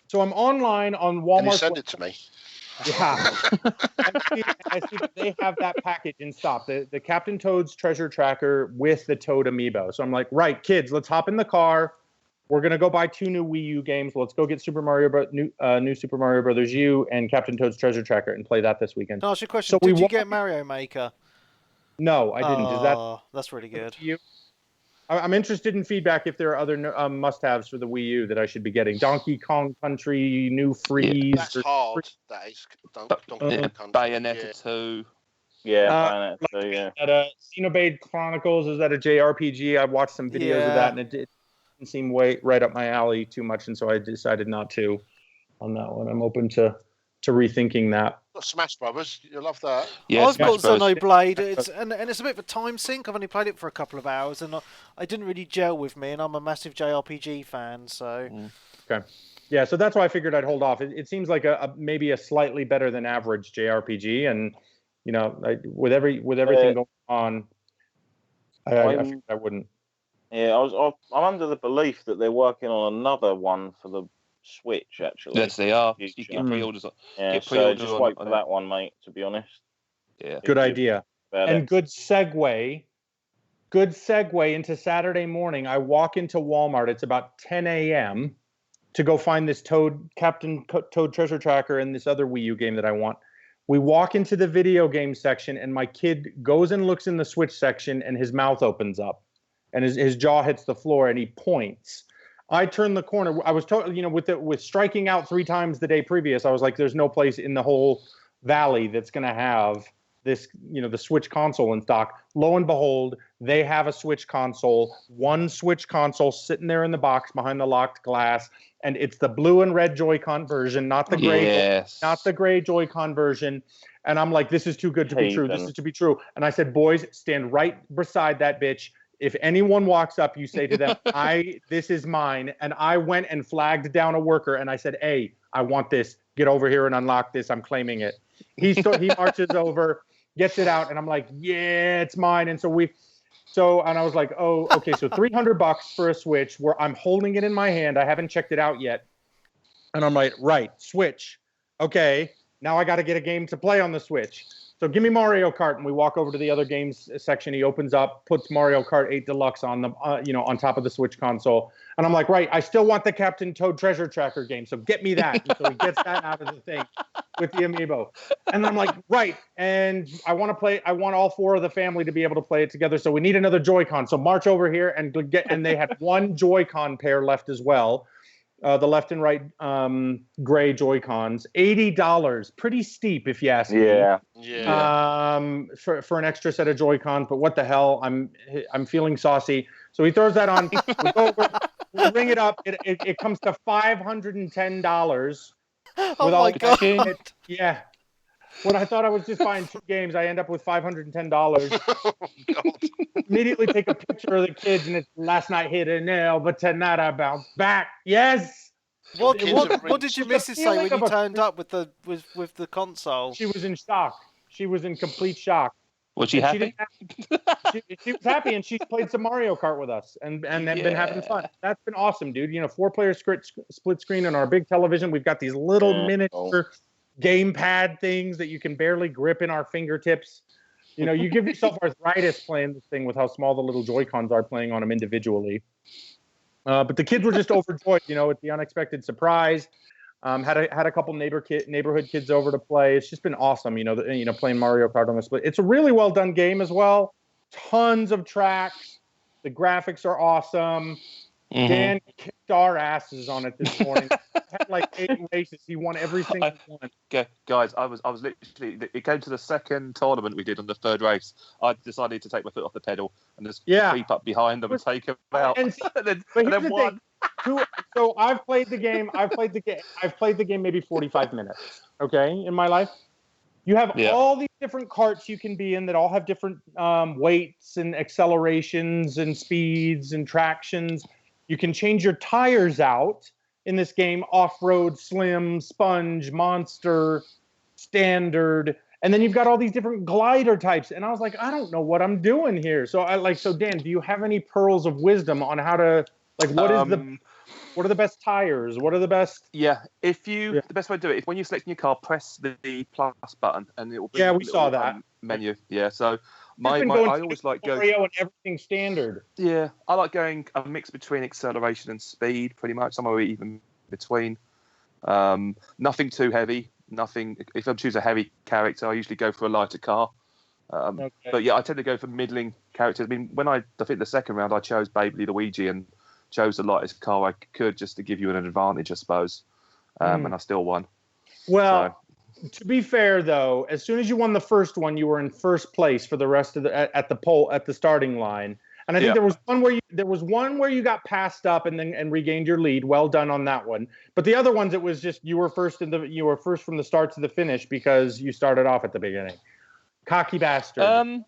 So I'm online on Walmart. Can you send it to me? Yeah. I see that they have that package in stock, the Captain Toad's treasure tracker with the Toad amiibo. So I'm like, right, kids, let's hop in the car. We're going to go buy 2 new Wii U games. Let's go get new Super Mario Brothers U and Captain Toad's treasure tracker and play that this weekend. Can I ask you a question? Did you get Mario Maker? No, I didn't. That's really good. I'm interested in feedback if there are other must-haves for the Wii U that I should be getting. Donkey Kong Country, New Freeze. That's hard. That is. Donkey Kong Country. Bayonetta 2. Yeah, Bayonetta 2, yeah. Xenoblade Chronicles, is that a JRPG? I've watched some videos of that, and it didn't seem right up my alley too much, and so I decided not to on that one. I'm open to rethinking that. Got Smash Brothers, you'll love that. Yeah, I've got Xenoblade. It's a bit of a time sink. I've only played it for a couple of hours, and I didn't really gel with me. And I'm a massive JRPG fan, so. Okay, yeah, so that's why I figured I'd hold off. It seems like maybe a slightly better than average JRPG, and with everything going on, I figured I wouldn't. Yeah, I'm under the belief that they're working on another one for the Switch, actually. Yes, they are. You get pre-orders. Yeah, so just wait for that one, mate, to be honest. Yeah. Good idea. And good segue into Saturday morning. I walk into Walmart. It's about 10 a.m. to go find this Captain Toad treasure tracker and this other Wii U game that I want. We walk into the video game section, and my kid goes and looks in the Switch section, and his mouth opens up, and his jaw hits the floor, and he points. I turned the corner. I was told, with striking out 3 times the day previous, I was like, there's no place in the whole valley that's going to have this, the Switch console in stock. Lo and behold, they have a Switch console, one Switch console sitting there in the box behind the locked glass, and it's the blue and red Joy-Con version, not the gray Joy-Con version. And I'm like, this is too good to be true. This is to be true. And I said, boys, stand right beside that bitch. If anyone walks up, you say to them, this is mine. And I went and flagged down a worker, and I said, hey, I want this. Get over here and unlock this. I'm claiming it. He marches over, gets it out, and I'm like, yeah, it's mine. And and I was like, oh, okay, so $300 for a Switch, where I'm holding it in my hand. I haven't checked it out yet. And I'm like, right, Switch. Okay, now I got to get a game to play on the Switch. So give me Mario Kart, and we walk over to the other games section. He opens up, puts Mario Kart 8 Deluxe on the, on top of the Switch console, and I'm like, right, I still want the Captain Toad Treasure Tracker game, so get me that. And so he gets that out of the thing with the amiibo, and I'm like, right, and I want all 4 of the family to be able to play it together. So we need another Joy-Con. So march over here and they had one Joy-Con pair left as well. The left and right gray Joy-Cons, $80, pretty steep if you ask me. Yeah. For an extra set of Joy-Cons, but what the hell? I'm feeling saucy. So he throws that on. We go over, we ring it up. It comes to $510. Oh my god! Yeah. When I thought I was just buying 2 games, I end up with $510. Immediately take a picture of the kids, and it's last night hit a nail, but tonight I bounce back. Yes. What did your missus say when you turned up with the console? She was in shock. She was in complete shock. Was she happy? She was happy, and she played some Mario Kart with us, and been having fun. That's been awesome, dude. 4-player split screen on our big television. We've got these little miniature gamepad things that you can barely grip in our fingertips. You give yourself arthritis playing this thing with how small the little Joy-Cons are playing on them individually. But the kids were just overjoyed, at the unexpected surprise. Had a couple neighborhood kids over to play. It's just been awesome, playing Mario Kart on the split. It's a really well done game as well. Tons of tracks. The graphics are awesome. Mm-hmm. Dan kicked our asses on it this morning. Had like 8 races. He won every single one. Guys, I was literally. It came to the second tournament we did on the 3rd race. I decided to take my foot off the pedal and just creep up behind them and take them out, and then won. So I've played the game. I've played the game maybe 45 minutes. Okay, in my life. You have all these different carts you can be in that all have different weights and accelerations and speeds and tractions. You can change your tires out in this game: off-road, slim, sponge, monster, standard, and then you've got all these different glider types. And I was like, I don't know what I'm doing here. So Dan, do you have any pearls of wisdom on how to what are the best tires? What are the best? Yeah, the best way to do it is when you're selecting your car, press the plus button, and it will bring we saw that menu. Yeah, so I always like going Mario and everything standard. Yeah, I like going a mix between acceleration and speed, pretty much, somewhere even between. Nothing too heavy. Nothing. If I choose a heavy character, I usually go for a lighter car. But yeah, I tend to go for middling characters. I mean, I think the second round I chose Baby Luigi and chose the lightest car I could just to give you an advantage, I suppose. And I still won. Well, to be fair though, as soon as you won the first one, you were in first place for the rest of at the starting line. And I think there was one where you got passed up and regained your lead. Well done on that one. But the other ones, it was just you were first from the start to the finish because you started off at the beginning. Cocky bastard.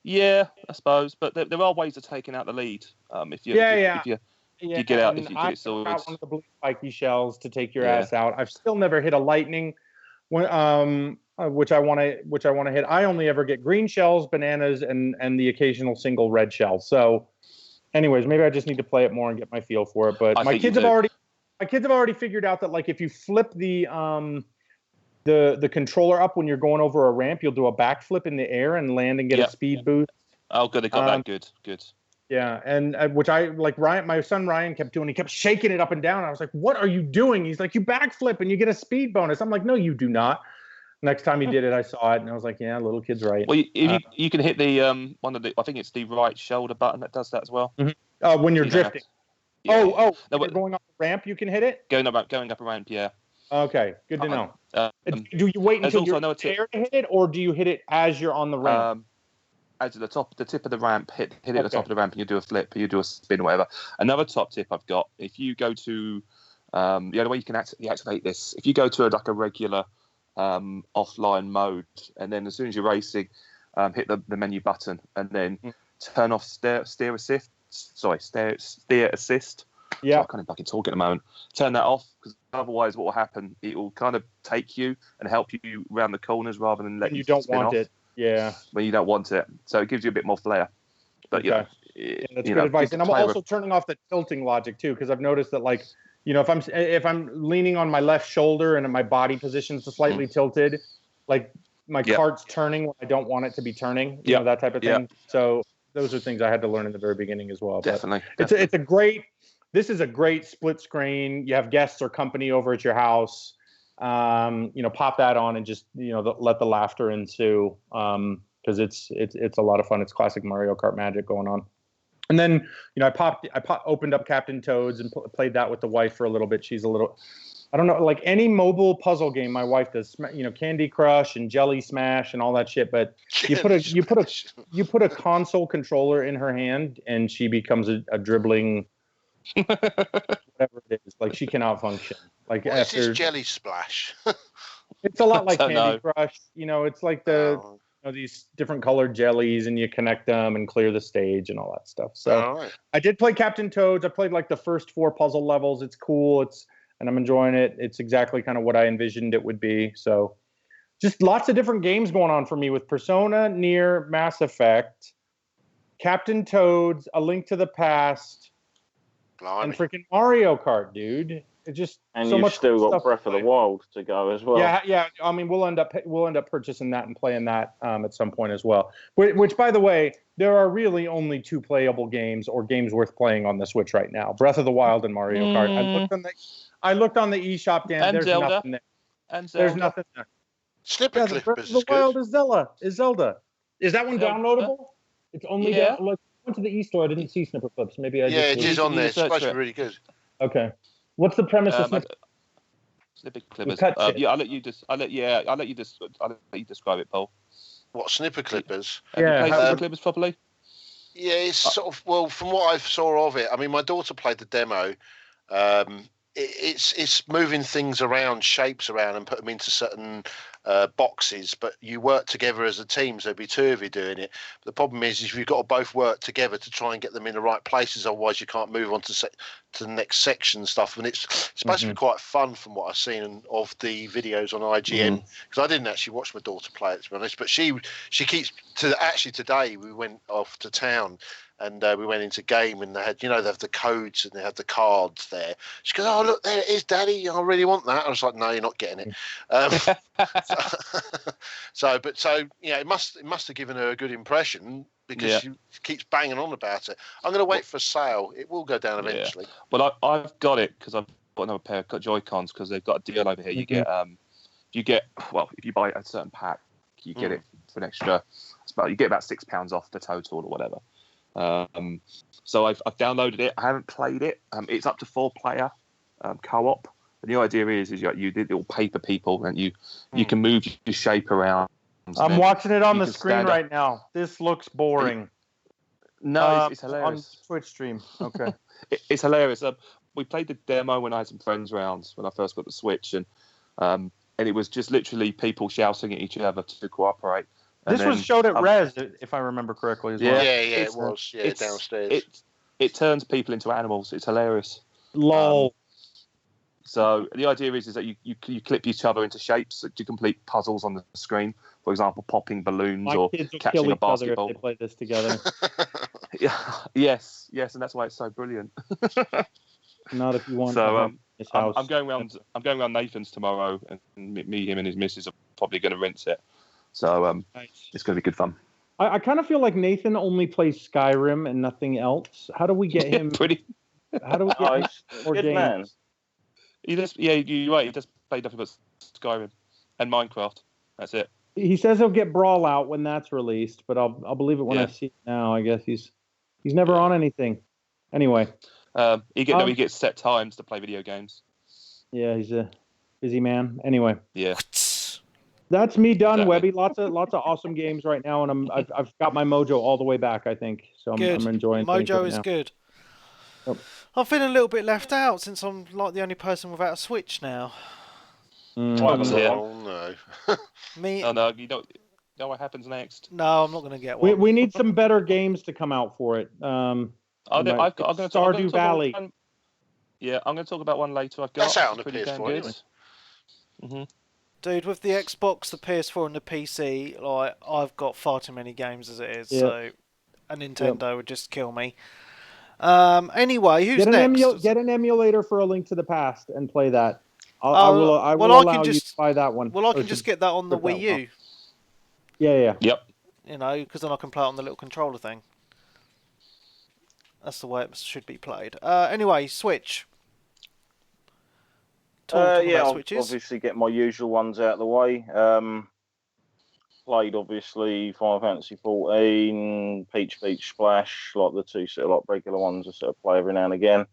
Yeah, I suppose. But there are ways of taking out the lead. If you get out, if you get sorted. I got one of the blue spiky shells to take your ass out. I've still never hit a lightning, which I want to hit. I only ever get green shells, bananas, and the occasional single red shell. So, anyways, maybe I just need to play it more and get my feel for it. But my kids have already figured out that if you flip the controller up when you're going over a ramp, you'll do a backflip in the air and land and get a speed boost. Oh, good. They got that. Good. Yeah, and which I like. Ryan, my son Ryan kept doing. He kept shaking it up and down. I was like, "What are you doing?" He's like, "You backflip and you get a speed bonus." I'm like, "No, you do not." Next time he did it, I saw it and I was like, "Yeah, little kid's right." Well, you can hit the one of the. I think it's the right shoulder button that does that as well. Mm-hmm. When you're drifting. Yeah. No, you're going up a ramp, you can hit it. Going up a ramp, yeah. Okay, good to know. Do you wait until you're there to hit it, or do you hit it as you're on the ramp? As the tip of the ramp, hit it at the top of the ramp, and you do a flip, you do a spin, or whatever. Another top tip I've got: if you go to the only way you can activate this, if you go to a regular offline mode, and then as soon as you're racing, hit the menu button, and then turn off steer assist. Yeah, I can't even fucking talk at the moment. Turn that off, because otherwise, what will happen? It will kind of take you and help you around the corners rather than let you don't want off. It. Yeah, when you don't want it, so it gives you a bit more flair. But that's good advice. And I'm also turning off the tilting logic too, because I've noticed that if I'm leaning on my left shoulder and my body position's slightly tilted, my cart's turning when I don't want it to be turning. You know, that type of thing. So those are things I had to learn in the very beginning as well. Definitely. This is a great split screen. You have guests or company over at your house. Pop that on and just let the laughter ensue, because it's a lot of fun. It's classic Mario Kart magic going on. And then I opened up Captain Toad's and played that with the wife for a little bit. She's a little, I don't know, like any mobile puzzle game my wife does, Candy Crush and Jelly Smash and all that shit. But you put a console controller in her hand and she becomes a dribbling whatever it is. Like she cannot function. Like what is this Jelly Splash? It's a lot like Candy Crush. It's like these different colored jellies, and you connect them and clear the stage and all that stuff. So I did play Captain Toad's. I played like the first 4 puzzle levels. It's cool. And I'm enjoying it. It's exactly kind of what I envisioned it would be. So just lots of different games going on for me with Persona, Nier, Mass Effect, Captain Toad's, A Link to the Past, and freaking Mario Kart, dude. It just and so you've much still got Breath of the Wild to go as well. Yeah. I mean, we'll end up purchasing that and playing that at some point as well. Which, by the way, there are really only 2 playable games or games worth playing on the Switch right now: Breath of the Wild and Mario Kart. I looked on the eShop, Dan. And there's Zelda. nothing there. And Zelda. There's nothing there. Snipper Clippers Breath of the Wild is Zelda. Is that one downloadable? It's only I went to the eStore. I didn't see Snipper Clips. Maybe I it is on there. It's supposed to be really good. Okay. What's the premise of Snipper Clippers? I'll let you describe it, Paul. What, Snipper Clippers? Have you played Snipper Clippers properly? Yeah, it's sort of, from what I saw of it, I mean, my daughter played the demo. It's moving things around, shapes around, and put them into certain boxes, but you work together as a team, so there'd be two of you doing it. But the problem is you've got to both work together to try and get them in the right places, otherwise you can't move on to the next section stuff. And it's supposed to be quite fun from what I've seen of the videos on IGN, because I didn't actually watch my daughter play it, to be honest, but she keeps actually today we went off to town and we went into game, and they had, they have the codes and they have the cards there. She goes, "Oh, look, there it is, Daddy. I really want that." I was like, "No, you're not getting it." It must have given her a good impression, because she keeps banging on about it. I'm going to wait for a sale. It will go down eventually. Yeah. Well, I've got it because I've got another pair of Joy-Cons, because they've got a deal over here. You get if you buy a certain pack, you get it for an extra. You get about £6 off the total or whatever. So I've downloaded it. I haven't played it. It's up to 4-player co-op. And the idea is you did little paper people, and you can move your shape around. I'm watching it on the screen right now. This looks boring. No, it's hilarious. On Twitch stream. Okay. It's hilarious. We played the demo when I had some friends round when I first got the Switch, and it was just literally people shouting at each other to cooperate. This was showed at Res, if I remember correctly, as well. Yeah, it was. Yeah, downstairs. It turns people into animals. It's hilarious. Lol. So the idea is that you clip each other into shapes to complete puzzles on the screen. For example, popping balloons or catching a basketball. If they play this together. Yes, and that's why it's so brilliant. Not if you want. So I'm going around Nathan's tomorrow, and me, him, and his missus are probably going to rinse it. So it's going to be good fun. I kind of feel like Nathan only plays Skyrim and nothing else. How do we get him? How do we get him more good games? Man. He just, you're right. He just played nothing but Skyrim and Minecraft. That's it. He says he'll get Brawl out when that's released, but I'll believe it when I see it now. I guess he's never on anything. Anyway, he gets set times to play video games. Yeah, he's a busy man. Anyway, yeah. That's me done, exactly. Webby. Lots of awesome games right now, and I've got my mojo all the way back, I think. So I'm enjoying Mojo is now. good. Yep. I'm feeling a little bit left out since I'm like the only person without a Switch now. Oh no. Me? Oh no, you know what happens next? No, I'm not going to get one. We need some better games to come out for it. I'm going to Stardew Valley. I'm going to talk about one later. That's out on the PS4 anyway. Mm-hmm. Dude, with the Xbox, the PS4, and the PC, like I've got far too many games as it is. So a Nintendo would just kill me. Anyway, who's next? Get an emulator for A Link to the Past and play that. I will allow you to buy that one. Well, I can just get that on the Wii U. Yeah. Yep. Because then I can play it on the little controller thing. That's the way it should be played. Anyway, Switch. I'll obviously get my usual ones out of the way. Played obviously Final Fantasy 14, Peach Beach Splash, like the two sort of like regular ones I sort of play every now and again.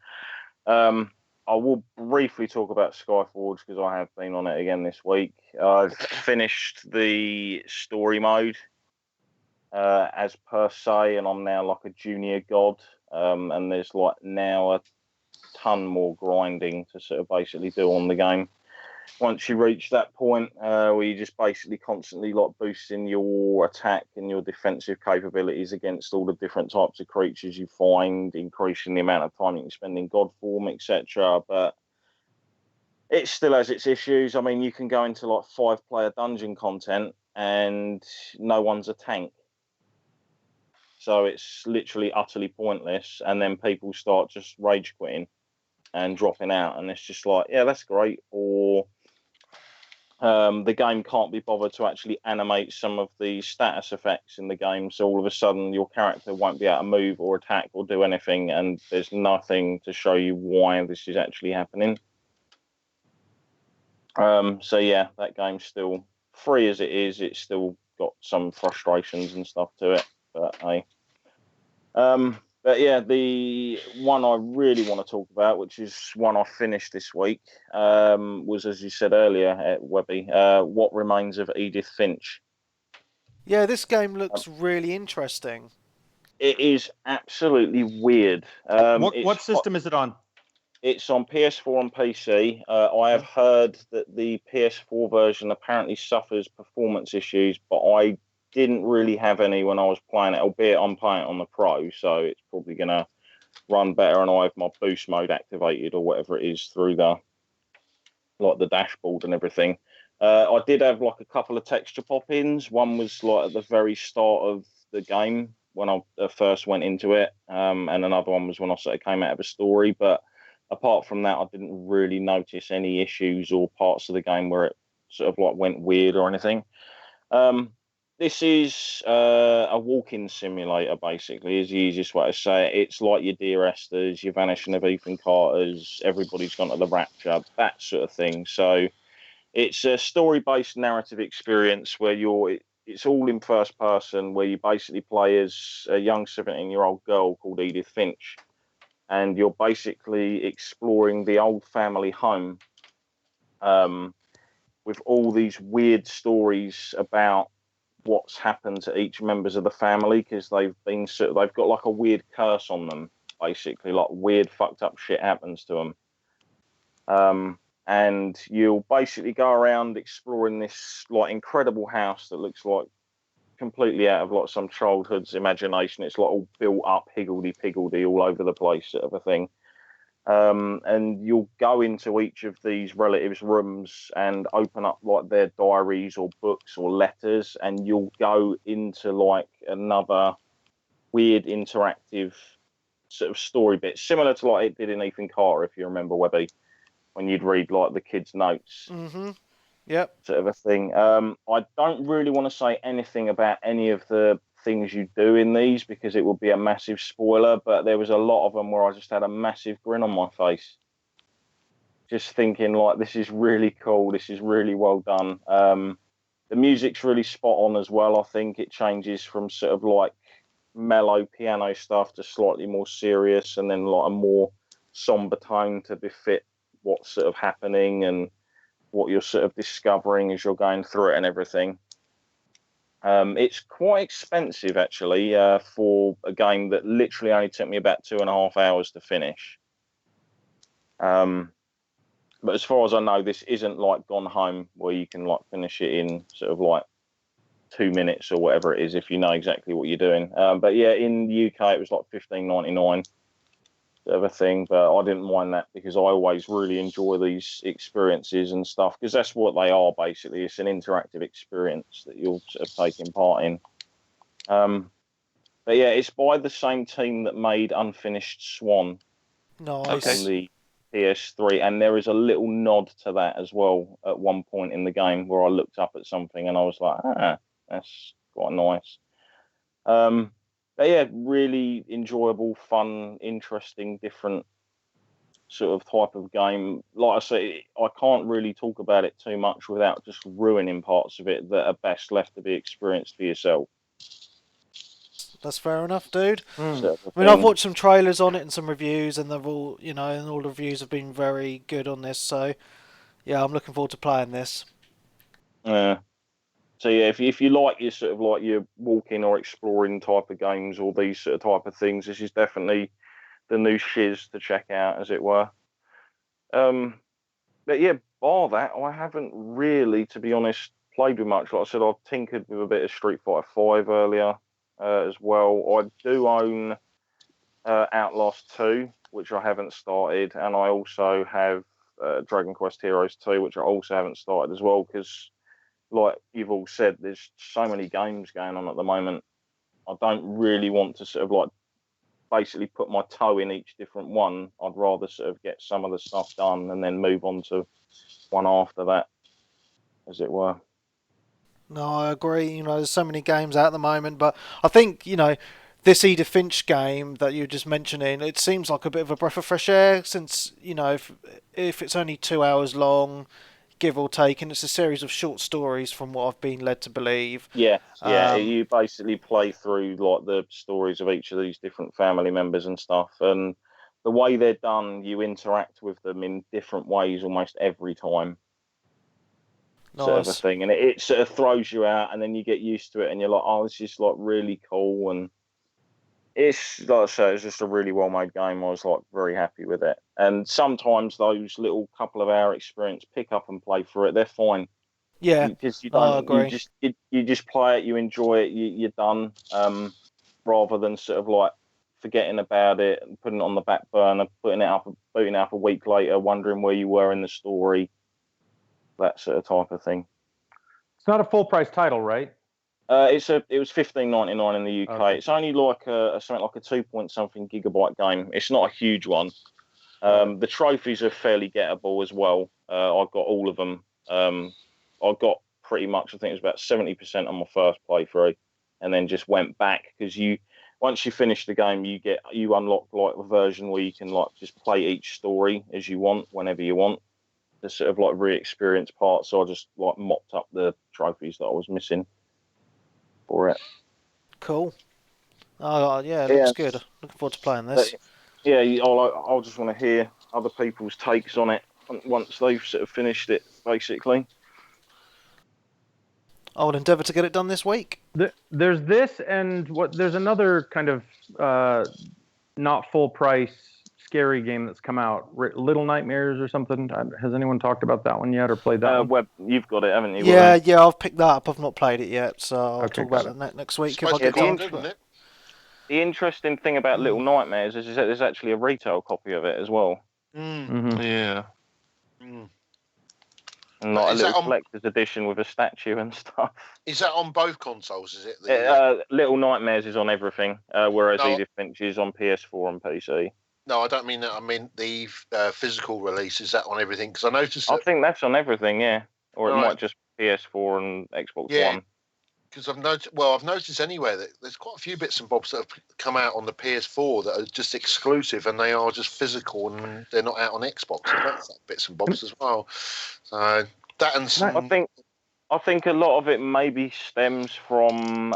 I will briefly talk about Skyforge because I have been on it again this week. I've finished the story mode as per se, and I'm now like a junior god. And there's like now a ton more grinding to sort of basically do on the game. Once you reach that point where you just basically constantly like boosting your attack and your defensive capabilities against all the different types of creatures you find, increasing the amount of time you can spend in god form, etc. But it still has its issues. I mean, you can go into like 5-player dungeon content and no one's a tank. So it's literally utterly pointless. And then people start just rage quitting and dropping out. And it's just like, yeah, that's great. Or the game can't be bothered to actually animate some of the status effects in the game. So all of a sudden your character won't be able to move or attack or do anything. And there's nothing to show you why this is actually happening. So yeah, that game's still free as it is. It's still got some frustrations and stuff to it. But hey. But yeah, the one I really want to talk about, which is one I finished this week, was, as you said earlier, Webby, What Remains of Edith Finch. Yeah, this game looks really interesting. It is absolutely weird. What system is it on? It's on PS4 and PC. I have heard that the PS4 version apparently suffers performance issues, but I didn't really have any when I was playing it, albeit I'm playing it on the Pro, so it's probably going to run better, and I have my boost mode activated or whatever it is through the dashboard and everything. I did have like a couple of texture pop-ins. One was like at the very start of the game when I first went into it, and another one was when I sort of came out of a story. But apart from that, I didn't really notice any issues or parts of the game where it sort of like went weird or anything. This is a walking simulator, basically, is the easiest way to say it. It's like your Dear Esther's, your Vanishing of Ethan Carter's, Everybody's Gone to the Rapture, that sort of thing. So it's a story-based narrative experience where it's all in first person, where you basically play as a young 17-year-old girl called Edith Finch, and you're basically exploring the old family home with all these weird stories about what's happened to each members of the family, because they've got like a weird curse on them, basically, like weird fucked up shit happens to them. And you'll basically go around exploring this like incredible house that looks like completely out of like some childhood's imagination. It's like all built up higgledy-piggledy all over the place sort of a thing. And you'll go into each of these relatives' rooms and open up like their diaries or books or letters, and you'll go into like another weird interactive sort of story bit, similar to like it did in Ethan Carter, if you remember, Webby, when you'd read like the kids' notes. Mm-hmm. Yep. Sort of a thing. I don't really want to say anything about any of the things you do in these because it would be a massive spoiler, but there was a lot of them where I just had a massive grin on my face, just thinking like, this is really cool, this is really well done. The music's really spot on as well. I think it changes from sort of like mellow piano stuff to slightly more serious, and then like a more somber tone to befit what's sort of happening and what you're sort of discovering as you're going through it and everything. It's quite expensive, actually, for a game that literally only took me about 2.5 hours to finish. But as far as I know, this isn't like Gone Home, where you can like finish it in sort of like 2 minutes or whatever it is, if you know exactly what you're doing. But yeah, in the UK, it was like $15.99 of a thing, but I didn't mind that because I always really enjoy these experiences and stuff, because that's what they are basically. It's an interactive experience that you're sort of taking part in. But yeah, it's by the same team that made Unfinished Swan Nice. on the PS3, and there is a little nod to that as well at one point in the game where I looked up at something and I was like, that's quite nice. But yeah, really enjoyable, fun, interesting, different sort of type of game. Like I say, I can't really talk about it too much without just ruining parts of it that are best left to be experienced for yourself. That's fair enough, dude. Sort of I mean, I've thing. watched some trailers on it and some reviews, and they've all, and all the reviews have been very good on this. So, yeah, I'm looking forward to playing this. So yeah, if you like your sort of like your walking or exploring type of games or these sort of type of things, this is definitely the new shiz to check out, as it were. But yeah, bar that, I haven't really, to be honest, played with much. Like I said, I've tinkered with a bit of Street Fighter 5 earlier as well. I do own Outlast 2, which I haven't started, and I also have Dragon Quest Heroes 2, which I also haven't started as well, because like you've all said, there's so many games going on at the moment. I don't really want to sort of like basically put my toe in each different one. I'd rather sort of get some of the stuff done and then move on to one after that, as it were. No, I agree. There's so many games out at the moment, but I think, this Edith Finch game that you were just mentioning, it seems like a bit of a breath of fresh air since, if it's only 2 hours long, give or take, and it's a series of short stories from what I've been led to believe. Yeah. You basically play through like the stories of each of these different family members and stuff, and the way they're done, you interact with them in different ways almost every time. Nice. Sort of a thing, and it sort of throws you out, and then you get used to it, and you're like, oh, this is like really cool, and It's like I say, it's just a really well made game. I was like very happy with it. And sometimes those little couple of hour experience, pick up and play through it. They're fine. Yeah, Because you I don't, agree. you just play it, you enjoy it, you're done. Rather than sort of like forgetting about it and putting it on the back burner, booting it up a week later, wondering where you were in the story, that sort of type of thing. It's not a full price title, right? It was $15.99 in the UK. Okay. It's only like something like a 2-point-something gigabyte game. It's not a huge one. The trophies are fairly gettable as well. I got all of them. I got pretty much, I think it was about 70% on my first playthrough, and then just went back because once you finish the game, you unlock like a version where you can like just play each story as you want whenever you want. To sort of like re-experience parts. So I just like mopped up the trophies that I was missing for it. Cool. Oh yeah, it looks good. Looking forward to playing this. Yeah, I'll just want to hear other people's takes on it once they've sort of finished it, basically. I will endeavour to get it done this week. There's this, and there's another kind of not full price scary game that's come out, Little Nightmares or something. Has anyone talked about that one yet or played that one? Web, you've got it, haven't you? Yeah, I've picked that up. I've not played it yet, so I'll talk about it next week if I get time. The interesting thing about Little Nightmares is that there's actually a retail copy of it as well. Mm-hmm. Yeah. Mm. And like a little collector's edition with a statue and stuff. Is that on both consoles, is it? Little Nightmares is on everything, whereas Edith Finch is on PS4 and PC. No, I don't mean that. I mean the physical release. Is that on everything? Because I noticed. I think that's on everything, yeah. Or it might just PS4 and Xbox One. Because I've noticed anywhere that there's quite a few bits and bobs that have come out on the PS4 that are just exclusive, and they are just physical, and they're not out on Xbox. So that's bits and bobs as well. So that and some... I think a lot of it maybe stems from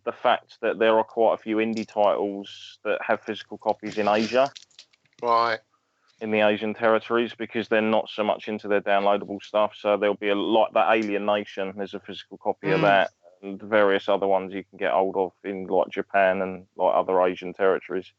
the fact that there are quite a few indie titles that have physical copies in Asia. Right. In the Asian territories, because they're not so much into their downloadable stuff. So there'll be like that Alien Nation. There's a physical copy of that, and various other ones you can get hold of in like Japan and like other Asian territories.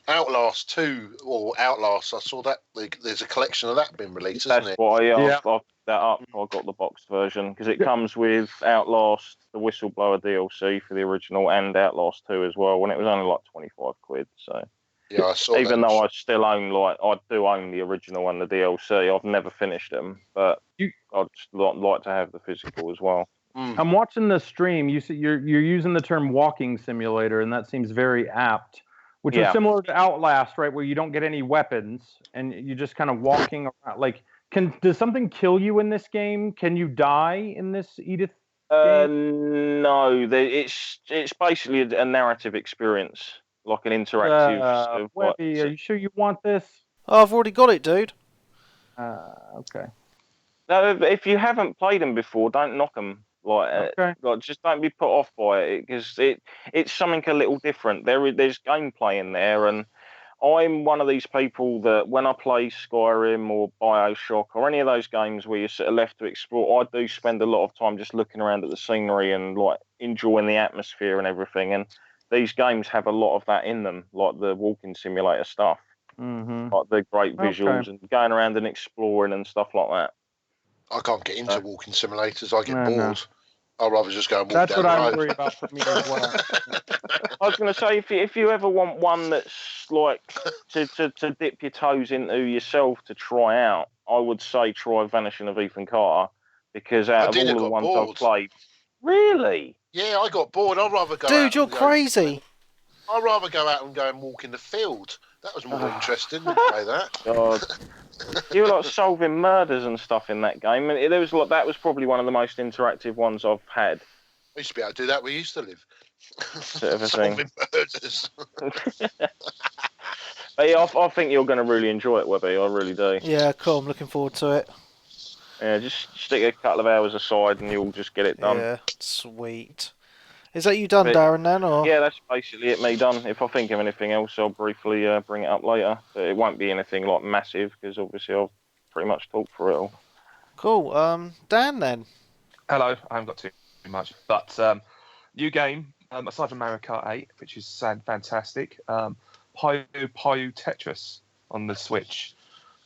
Outlast 2 or Outlast, I saw that there's a collection of that being released, That's isn't it? why I picked that up. I got the boxed version because it comes with Outlast, the Whistleblower DLC for the original, and Outlast 2 as well. When it was only like £25. So yeah, I saw. Even though I still own I do own the original and the DLC. I've never finished them, but I'd just like to have the physical as well. I'm watching the stream. You see, you're using the term walking simulator, and that seems very apt. Which is similar to Outlast, right? Where you don't get any weapons and you're just kind of walking around. Like, does something kill you in this game? Can you die in this Edith game? No, it's basically a narrative experience, like an interactive. Webby, are you sure you want this? Oh, I've already got it, dude. Okay. No, if you haven't played them before, don't knock them. Like just don't be put off by it because it's something a lit's different. There's gameplay in there, and I'm one of these people that when I play Skyrim or BioShock or any of those games where you're sort of left to explore, I do spend a lot of time just looking around at the scenery and like enjoying the atmosphere and everything. And these games have a lot of that in them, like the walking simulator stuff, like the great visuals and going around and exploring and stuff like that. I can't get into walking simulators. I get bored. No. I'd rather just go and walk down the road. That's what I worry about for me as well. I was going to say, if you ever want one that's like to dip your toes into yourself to try out, I would say try Vanishing of Ethan Carter, because out of all the ones I've played... Really? Yeah, I got bored. I'd rather go Dude, you're crazy. I'd rather go out and go and walk in the field. That was more interesting than play that. God. You were like solving murders and stuff in that game, and there was like that was probably one of the most interactive ones I've had. I used to be able to do that where you used to live. Sort of a solving thing. murders. But yeah, I think you're going to really enjoy it, Webby. I really do. Yeah, cool. I'm looking forward to it. Yeah, just stick a couple of hours aside and you'll just get it done. Yeah, sweet. Is that you done, Darren, then? Or? Yeah, that's basically it, me done. If I think of anything else, I'll briefly bring it up later. But it won't be anything like massive, because obviously I've pretty much talked for it all. Cool. Dan, then? Hello. I haven't got too much. But new game aside from Mario Kart 8, which is fantastic, Puyo Tetris on the Switch,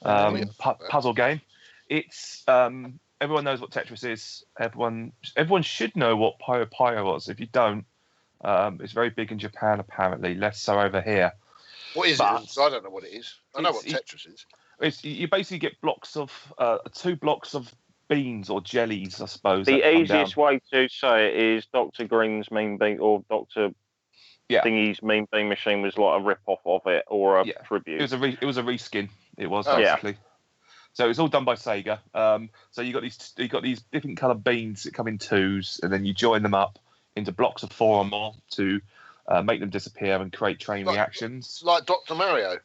puzzle game. It's everyone knows what Tetris is. Everyone should know what Puyo was. If you don't, it's very big in Japan apparently, less so over here. What is it? I don't know what it is. I know what Tetris is. You basically get blocks of 2 blocks of beans or jellies, I suppose. The easiest way to say it is Dr. Green's Mean Bean or Dr. Thingy's Mean Bean Machine was like a rip-off of it or a tribute. It was a reskin. It was basically. So it's all done by Sega. So you got these different coloured beans that come in 2s, and then you join them up into blocks of 4 or more to make them disappear and create train reactions. Like Dr. Mario.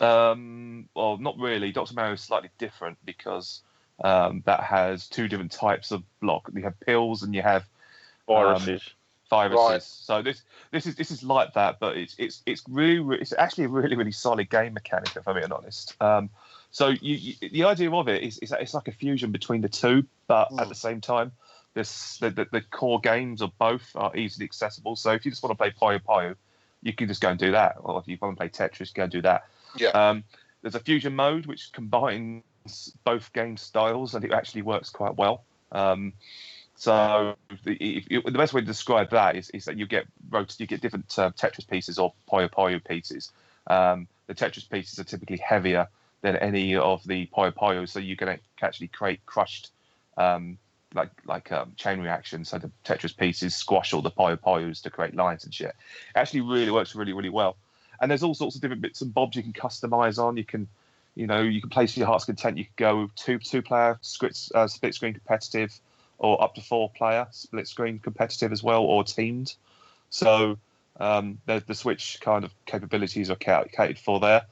Well, not really. Dr. Mario is slightly different because that has 2 different types of block. You have pills and you have viruses. Right. So this is like that, but it's actually a really solid game mechanic, if I'm being honest. So the idea of it is that it's like a fusion between the 2, but at the same time, the core games of both are easily accessible. So if you just want to play Puyo, you can just go and do that. Or if you want to play Tetris, go and do that. Yeah. There's a fusion mode which combines both game styles, and it actually works quite well. So the best way to describe that is that you get different Tetris pieces or Puyo pieces. The Tetris pieces are typically heavier than any of the Puyo, so you can actually create crushed chain reactions. So the Tetris pieces squash all the Puyos to create lines and shit. It actually really works really well. And there's all sorts of different bits and bobs you can customize on. You can play to your heart's content. You can go two-player split screen competitive, or up to 4-player split screen competitive as well, or teamed. So the Switch kind of capabilities are catered for there.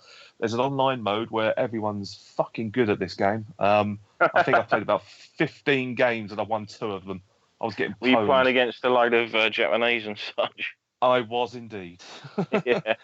There's an online mode where everyone's fucking good at this game. I think I played about 15 games and I won 2 of them. I was getting pwned. Were you playing against a load of Japanese and such? I was indeed. Yeah.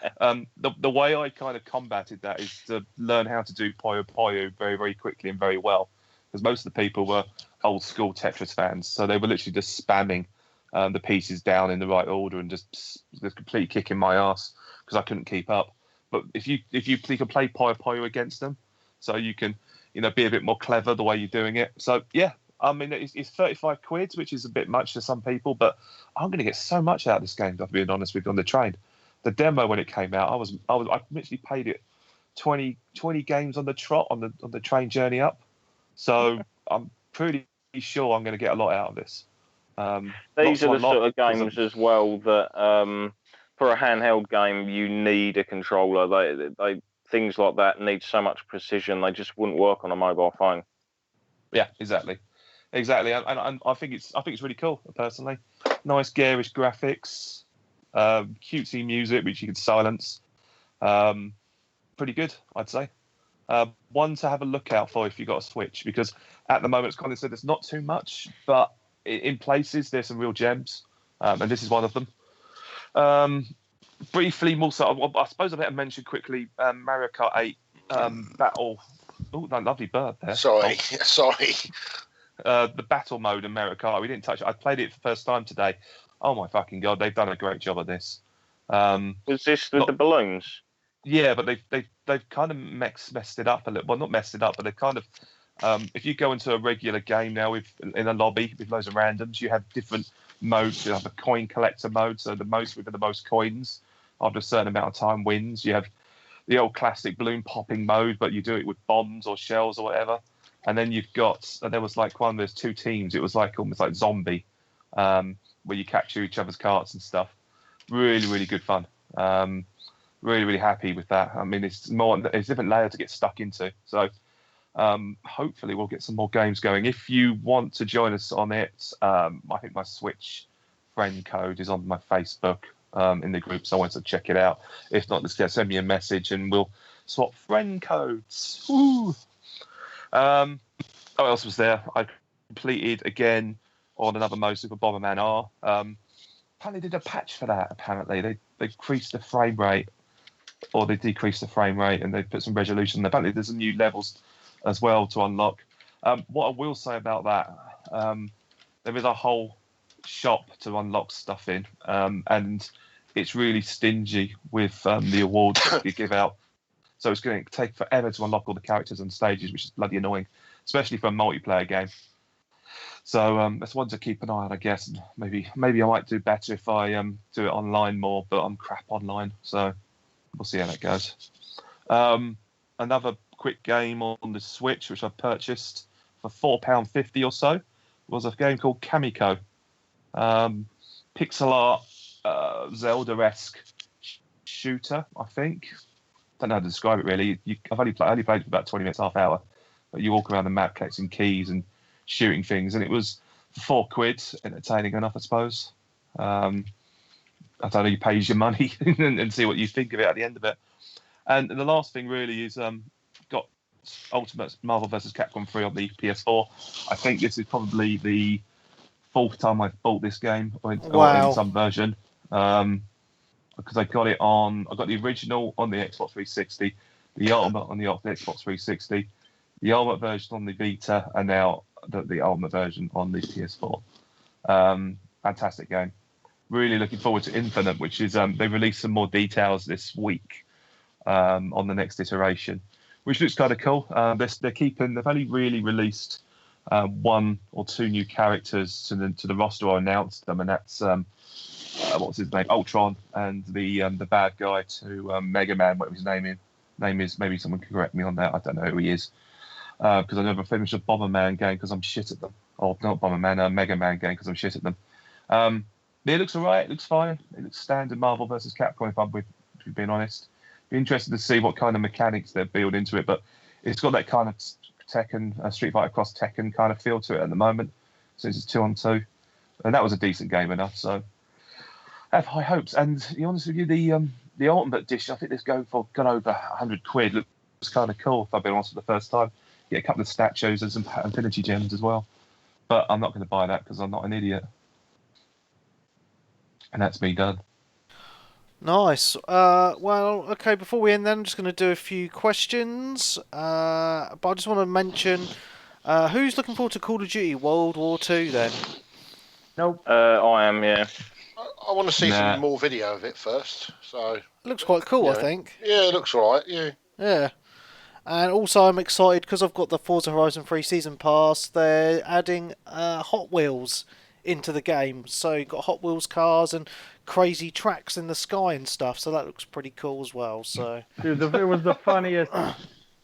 The way I kind of combated that is to learn how to do Puyo very, very quickly and very well. Because most of the people were old school Tetris fans. So they were literally just spamming the pieces down in the right order and just completely kicking my ass because I couldn't keep up. But if you can play Puyo against them, so you can be a bit more clever the way you're doing it. So yeah, I mean it's 35 quid, which is a bit much to some people, but I'm going to get so much out of this game. I've been honest with you on the train. The demo when it came out, I literally paid it 20 games on the trot on the train journey up. So I'm pretty sure I'm going to get a lot out of this. These are the sort of games as well that. For a handheld game, you need a controller. They things like that need so much precision. They just wouldn't work on a mobile phone. Yeah, exactly. And I think it's really cool. Personally, nice garish graphics, cutesy music which you can silence. Pretty good, I'd say. One to have a look out for if you got a Switch, because at the moment, as Colin said, there's not too much, but in places there's some real gems, and this is one of them. Briefly, also, I suppose I better mention quickly Mario Kart 8 Battle. Oh, that lovely bird there. Sorry. The battle mode in Mario Kart, we didn't touch it. I played it for the first time today. Oh my fucking god, they've done a great job at this. Was this with the balloons? Yeah, but they've kind of messed it up a little. Well, not messed it up, but they've kind of. If you go into a regular game now in a lobby with loads of randoms, you have different modes. You have a coin collector mode, so the most with the most coins after a certain amount of time wins. You have the old classic balloon popping mode, but you do it with bombs or shells or whatever. And then you've got there was like there's 2 teams. It was like almost like Zombie, where you capture each other's carts and stuff. Really, really good fun. Really happy with that. I mean, it's a different layer to get stuck into. So hopefully we'll get some more games going. If you want to join us on it, I think my Switch friend code is on my Facebook in the group, so I want to check it out. If not, just send me a message and we'll swap friend codes. Woo! What else was there? I completed again on another mode, Super Bomberman R. Apparently they did a patch for that. Apparently they increased the frame rate, or they decreased the frame rate, and they put some resolution. Apparently there's some new levels as well to unlock. What I will say about that, there is a whole shop to unlock stuff in, and it's really stingy with the awards that you give out. So it's going to take forever to unlock all the characters and stages, which is bloody annoying, especially for a multiplayer game. So that's one to keep an eye on, I guess. And maybe I might do better if I do it online more, but I'm crap online, so we'll see how that goes. Another quick game on the Switch, which I purchased for £4.50 or so, was a game called Kamiko. Pixel art, Zelda-esque shooter, I think. Don't know how to describe it really. I've only played it for about 20 minutes, half hour. But you walk around the map collecting keys and shooting things, and it was for £4, entertaining enough, I suppose. I don't know, you pay your money and see what you think of it at the end of it. And the last thing really is got Ultimate Marvel vs. Capcom 3 on the PS4. I think this is probably the 4th time I've bought this game or in some version. Because I got the original on the Xbox 360, the Ultimate on the Xbox 360, the Ultimate version on the Vita, and now the Ultimate version on the PS4. Fantastic game. Really looking forward to Infinite, which is they released some more details this week on the next iteration, which looks kind of cool. They've only really released 1 or 2 new characters to the roster or announced them, and that's what's his name, Ultron, and the bad guy to Mega Man. What was his name is? Maybe someone can correct me on that. I don't know who he is because I never finished a Bomberman game because I'm shit at them. Or not Bomberman, a Mega Man game because I'm shit at them. It looks alright. It looks fine. It looks standard Marvel versus Capcom. If I'm being honest, be interested to see what kind of mechanics they build into it. But it's got that kind of Tekken, Street Fighter Cross Tekken kind of feel to it at the moment, since it's 2-on-2, and that was a decent game enough. So I have high hopes. And to be honest with you, the Ultimate Edition, I think this got over £100. Looks kind of cool. If I've been honest for the first time, get a couple of statues and some Infinity gems as well. But I'm not going to buy that because I'm not an idiot. And that's me done. Nice. Well, okay, before we end then, I'm just going to do a few questions. But I just want to mention, who's looking forward to Call of Duty World War II then? Nope. I am, yeah. I want to see some more video of it first. So It looks quite cool, I think. Yeah, it looks all right, yeah. Yeah. And also I'm excited because I've got the Forza Horizon 3 Season Pass. They're adding Hot Wheels into the game. So you've got Hot Wheels cars and crazy tracks in the sky and stuff. So that looks pretty cool as well. So Dude, it was the funniest.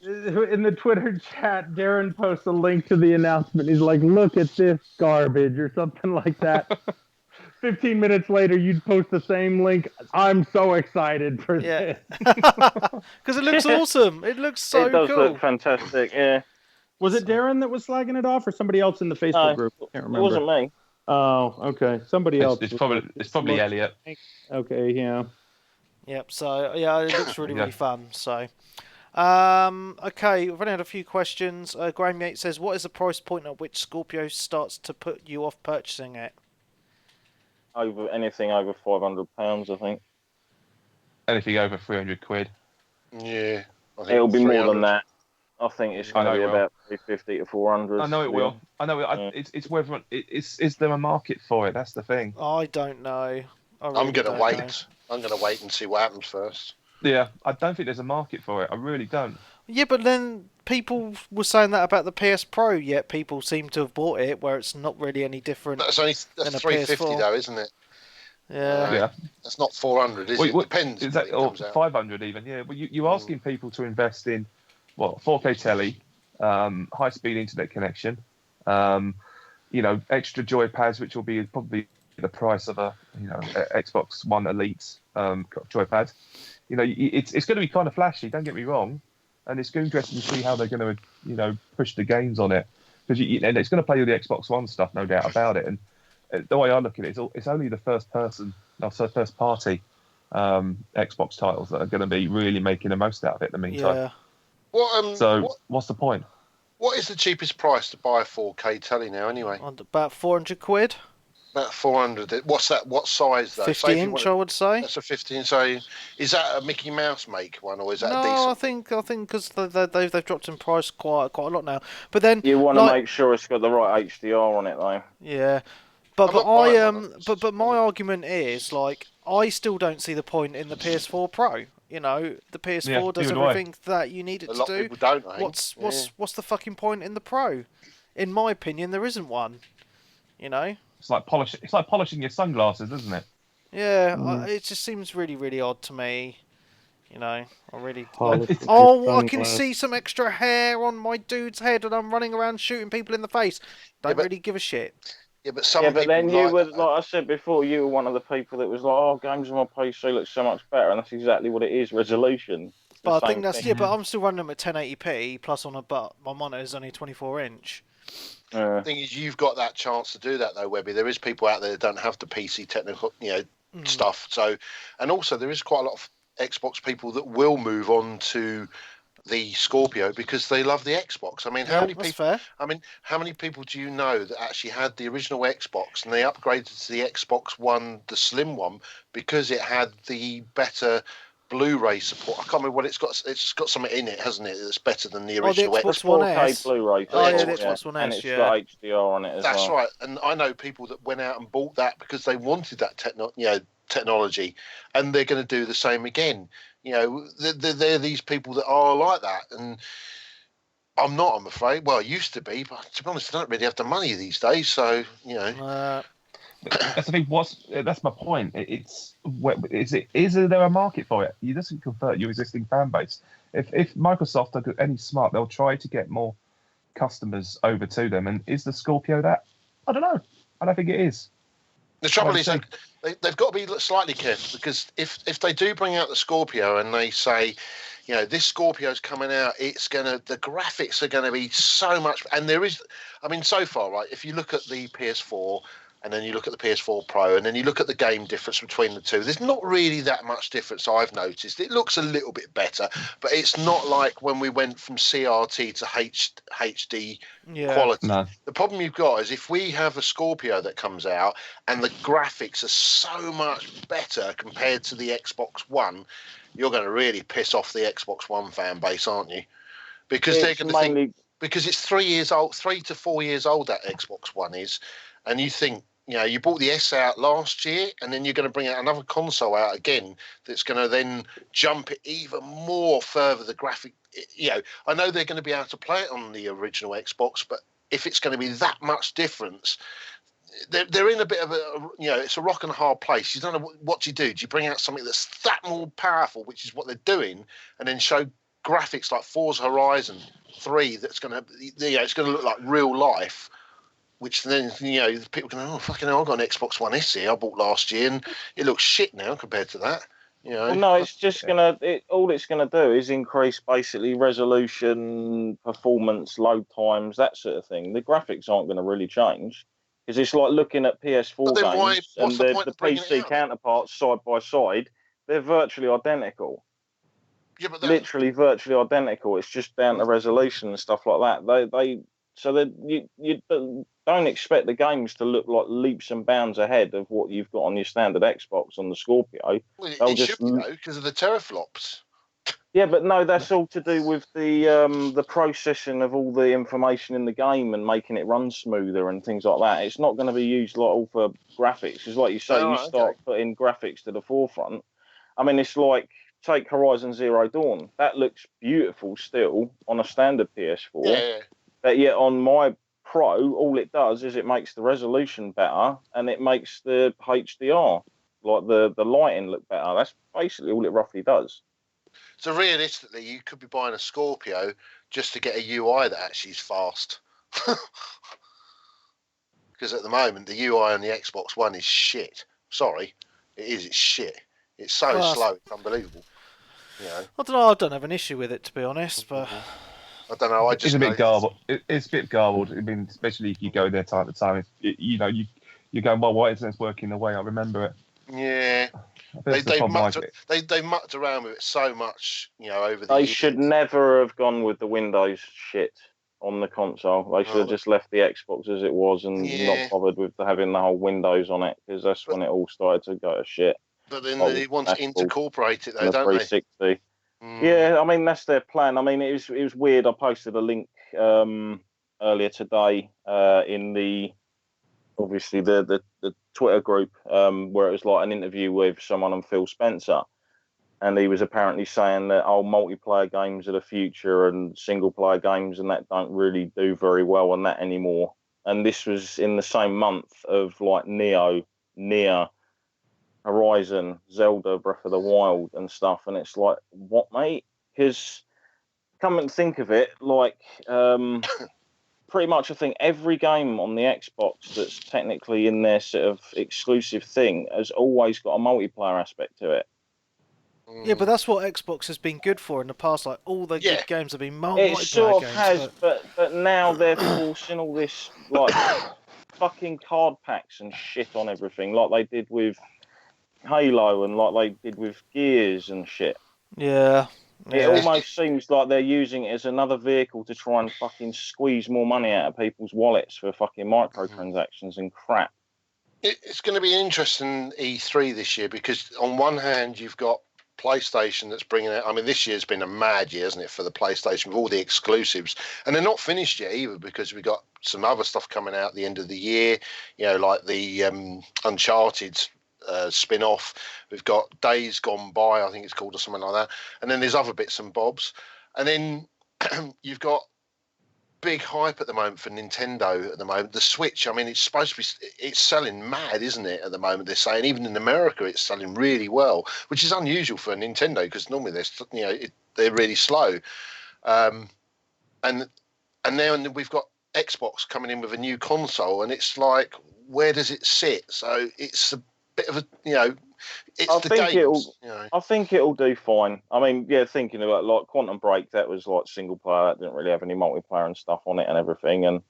In the Twitter chat, Darren posts a link to the announcement. He's like, look at this garbage or something like that. 15 minutes later, you'd post the same link. I'm so excited for this. Because it looks awesome. It looks so cool. It does look fantastic, yeah. Was it Darren that was slagging it off or somebody else in the Facebook group? I can't remember. It wasn't me. Oh, okay. Somebody else. It's probably Elliot. Okay, yeah. Yep, so yeah, it looks really, really fun. So, okay, we've only had a few questions. Graham Yates says, what is the price point at which Scorpio starts to put you off purchasing it? Anything over £500, I think. Anything over £300. Yeah. I think It'll be more 300. than that. I think it's going to be about 350 to 400. I know it will. I know it. It's whether is there a market for it? That's the thing. I don't know. I'm going to wait. I'm going to wait and see what happens first. Yeah, I don't think there's a market for it. I really don't. Yeah, but then people were saying that about the PS Pro, yet people seem to have bought it, where it's not really any different. That's 350 PS4. though, isn't it? Yeah. That's not 400, is it? Depends. Is that, or 500 even? Yeah. Well, you're asking people to invest in 4K telly, high-speed internet connection, extra joypads, which will be probably the price of a Xbox One Elite joypad. It's going to be kind of flashy. Don't get me wrong, and it's going to be interesting to see how they're going to push the games on it, because and it's going to play all the Xbox One stuff, no doubt about it. And the way I look at it is, it's only the first party Xbox titles that are going to be really making the most out of it in the meantime. Yeah. What's the point? What is the cheapest price to buy a 4K telly now, anyway? About £400. About 400. What's that? What size though? 50-inch, I would say. That's a 15. So, is that a Mickey Mouse make one, or is that a decent? No, I think because they've dropped in price quite a lot now. But then you want to make sure it's got the right HDR on it, though. Yeah, But I'm not buying one. but my argument is like I still don't see the point in the PS4 Pro. You know, the PS4 does neither do I. everything that you need it A to lot of do. people don't, I think. What's the fucking point in the Pro? In my opinion, there isn't one. You know. It's like polishing your sunglasses, isn't it? Yeah, it just seems really, really odd to me. You know, I really. Politics I can sunglasses. see some extra hair on my dude's head, and I'm running around shooting people in the face. Don't really give a shit. Yeah, but some Yeah, people but then you like were, that, though. like I said before, you were one of the people that was like, "Oh, games on my PC look so much better," and that's exactly what it is. Resolution. It's the But I same think that's thing. but I'm still running them at 1080p plus but my monitor is only 24-inch. The thing is, you've got that chance to do that, though, Webby. There is people out there that don't have the PC technical, stuff. So, and also there is quite a lot of Xbox people that will move on to the Scorpio because they love the Xbox. I mean, how many people? Fair. I mean, how many people do you know that actually had the original Xbox and they upgraded to the Xbox One, the slim one, because it had the better Blu-ray support? I can't remember what it's got. It's got something in it, hasn't it? That's better than the original the Xbox Xbox. One 4K S. Blu-ray. Oh yeah, yeah, the Xbox One S. And it's got HDR on it as well. That's right. And I know people that went out and bought that because they wanted that technology, and they're going to do the same again. You know, they're these people that are like that, and I'm not. I'm afraid. Well, I used to be, but to be honest, I don't really have the money these days. So That's the thing. That's my point. Is there a market for it? You doesn't convert your existing fan base. If Microsoft are any smart, they'll try to get more customers over to them. And is the Scorpio that? I don't know. I don't think it is. The trouble is they've got to be slightly careful because if they do bring out the Scorpio and they say, this Scorpio's coming out, the graphics are gonna be so much, and there is, I mean, so far, right? If you look at the PS4 and then you look at the PS4 Pro and then you look at the game difference between the two, there's not really that much difference. I've noticed it looks a little bit better, but it's not like when we went from CRT to HD quality. No. The problem you've got is if we have a Scorpio that comes out and the graphics are so much better compared to the Xbox One, you're going to really piss off the Xbox One fan base, aren't you? Because they're going to think, because it's 3 years old, 3 to 4 years old, that Xbox One is, and you think, you bought the S out last year, and then you're going to bring out another console out again that's going to then jump it even more further. The graphic, I know they're going to be able to play it on the original Xbox, but if it's going to be that much difference, they're in a bit of a, it's a rock and a hard place. You don't know what you do. Do you bring out something that's that more powerful, which is what they're doing, and then show graphics like Forza Horizon 3 that's going to, it's going to look like real life? Which then, people go, oh, fucking hell, I've got an Xbox One S here I bought last year, and it looks shit now compared to that. Well, no, it's just all it's gonna do is increase basically resolution, performance, load times, that sort of thing. The graphics aren't going to really change because it's like looking at PS4 games and the PC counterparts side by side. They're virtually identical. Yeah, but literally virtually identical. It's just down to resolution and stuff like that. You don't expect the games to look like leaps and bounds ahead of what you've got on your standard Xbox on the Scorpio. Well, it should be, though, because of the teraflops. Yeah, but no, that's all to do with the processing of all the information in the game and making it run smoother and things like that. It's not going to be used all for graphics. It's like you say, you start putting graphics to the forefront. I mean, it's like, take Horizon Zero Dawn. That looks beautiful still on a standard PS4. Yeah. But yet on my Pro, all it does is it makes the resolution better and it makes the HDR, like the lighting, look better. That's basically all it roughly does. So realistically, you could be buying a Scorpio just to get a UI that actually is fast. Because at the moment, the UI on the Xbox One is shit. Sorry, it is. It's shit. It's so slow. It's unbelievable. I don't know. I don't have an issue with it, to be honest, but. I don't know. It's a bit garbled. It's a bit garbled. I mean, especially if you go there time to time. You're going, well, why isn't this working the way I remember it? Yeah. They mucked around with it so much, over the years. They should never have gone with the Windows shit on the console. They should have just left the Xbox as it was and not bothered with having the whole Windows on it, because that's when it all started to go to shit. But then they want to incorporate it, though, don't 360. they? Yeah, I mean, that's their plan. I mean, it was weird. I posted a link earlier today in the obviously the Twitter group where it was like an interview with someone on Phil Spencer, and he was apparently saying that multiplayer games are the future and single player games and that don't really do very well on that anymore. And this was in the same month of like Neo, Nier, Horizon, Zelda, Breath of the Wild and stuff, and it's like, what, mate? Because come and think of it, like pretty much I think every game on the Xbox that's technically in their sort of exclusive thing has always got a multiplayer aspect to it. Yeah, but that's what Xbox has been good for in the past. Like all the good games have been multiplayer games. It sort of has, but now they're forcing all this like fucking card packs and shit on everything, like they did with Halo and like they did with Gears and shit. Yeah. It almost seems like they're using it as another vehicle to try and fucking squeeze more money out of people's wallets for fucking microtransactions and crap. It's going to be an interesting E3 this year because on one hand you've got PlayStation that's bringing out. I mean, this year's been a mad year, isn't it, for the PlayStation with all the exclusives, and they're not finished yet either because we've got some other stuff coming out at the end of the year. You know, like the Uncharted spin-off. We've got Days Gone By, I think it's called, or something like that. And then there's other bits and bobs. And then you've got big hype at the moment for Nintendo at the moment. The Switch, I mean, it's supposed to be, it's selling mad, isn't it, at the moment? They're saying even in America it's selling really well, which is unusual for Nintendo because normally they're really slow. And now we've got Xbox coming in with a new console, and it's like, where does it sit? So it's a bit of a, I think it'll do fine. I mean, yeah, thinking about like Quantum Break, that was like single player, that didn't really have any multiplayer and stuff on it and everything and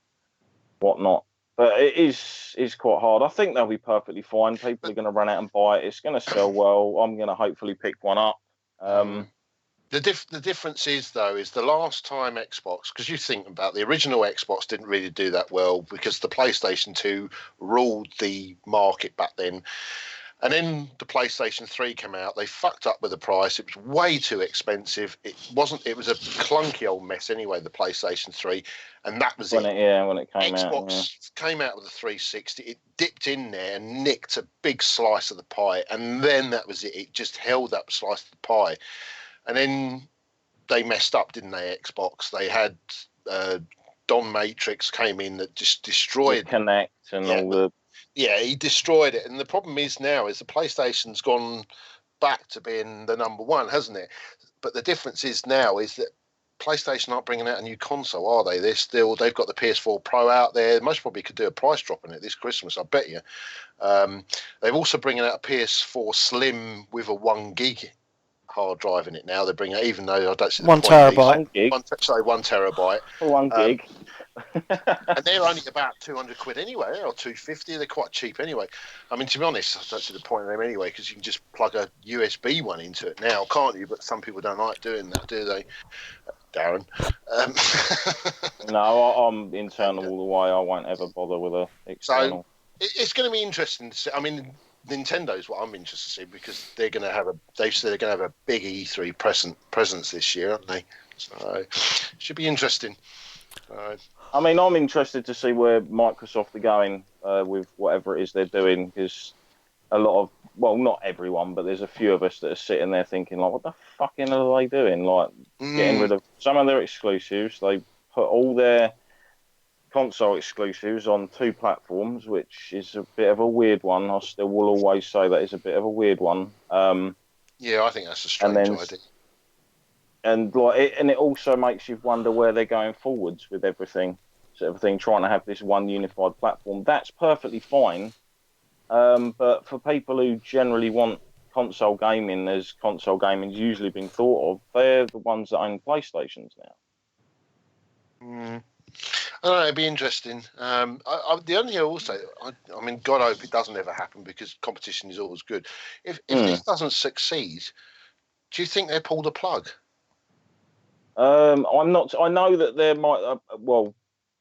whatnot. But it is quite hard. I think they'll be perfectly fine. People are going to run out and buy it. It's going to sell well. I'm going to hopefully pick one up. The difference is, though, is the last time Xbox, because you think about the original Xbox didn't really do that well because the PlayStation 2 ruled the market back then. And then the PlayStation 3 came out. They fucked up with the price. It was way too expensive. It was a clunky old mess anyway, the PlayStation 3. And that was when it came Xbox out. Xbox came out with a 360. It dipped in there and nicked a big slice of the pie. And then that was it. It just held that slice of the pie. And then they messed up, didn't they, Xbox? They had Don Matrix came in that just destroyed the Kinect and all the... Yeah, he destroyed it. And the problem is now is the PlayStation's gone back to being the number one, hasn't it? But the difference is now is that PlayStation aren't bringing out a new console, are they? They've got the PS4 Pro out there. They most probably could do a price drop on it this Christmas, I bet you. They've also bringing out a PS4 Slim with a 1 gig hard drive in it now. They're bringing it, even though I don't see the 1 point. terabyte. 1 terabyte. 1 gig. And they're only about 200 quid anyway, or 250. They're quite cheap anyway. I mean, to be honest, I don't see the point of them anyway, because you can just plug a USB one into it now, can't you? But some people don't like doing that, do they, Darren? No, I'm internal all the way. I won't ever bother with a external. So it's going to be interesting to see. I mean, Nintendo's what I'm interested to see, because they're going to have they've said they're going to have a big E3 presence this year, aren't they? So it should be interesting. I mean, I'm interested to see where Microsoft are going with whatever it is they're doing, because a lot of, well, not everyone, but there's a few of us that are sitting there thinking, like, what the fucking are they doing? Like, getting rid of some of their exclusives. They put all their console exclusives on 2 platforms, which is a bit of a weird one. I still will always say that is a bit of a weird one. Yeah, I think that's a strange idea. And it also makes you wonder where they're going forwards with everything. So everything trying to have this one unified platform. That's perfectly fine. But for people who generally want console gaming, as console gaming's usually been thought of, they're the ones that own PlayStations now. I don't know, it'd be interesting. The only thing I will say, I mean, God, I hope it doesn't ever happen, because competition is always good. If this doesn't succeed, do you think they pull the plug? I'm not. I know that there might.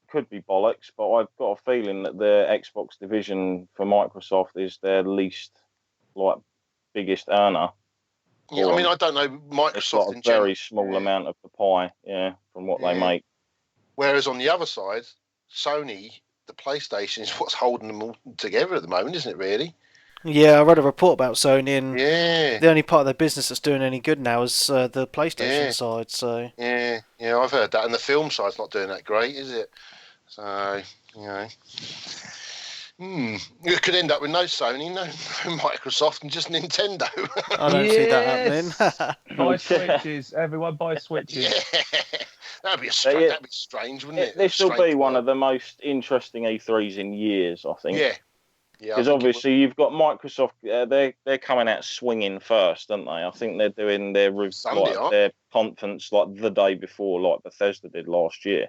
Could be bollocks, but I've got a feeling that the Xbox division for Microsoft is their least, biggest earner. Yeah, I mean, I don't know. Microsoft in general, very small amount of the pie, from what they make. Whereas on the other side, Sony, the PlayStation is what's holding them all together at the moment, isn't it? Really? Yeah, I read a report about Sony, and Yeah. the only part of their business that's doing any good now is the PlayStation Yeah. side. So Yeah, I've heard that, and the film side's not doing that great, is it? So it could end up with no Sony, no Microsoft, and just Nintendo. I don't see that happening. Buy Switches, everyone buy Switches. Yeah, that'd be strange, wouldn't it? This will be one of the most interesting E3s in years, I think. Yeah, because obviously you've got Microsoft. They're coming out swinging first, aren't they? I think they're doing their their conference like the day before, like Bethesda did last year.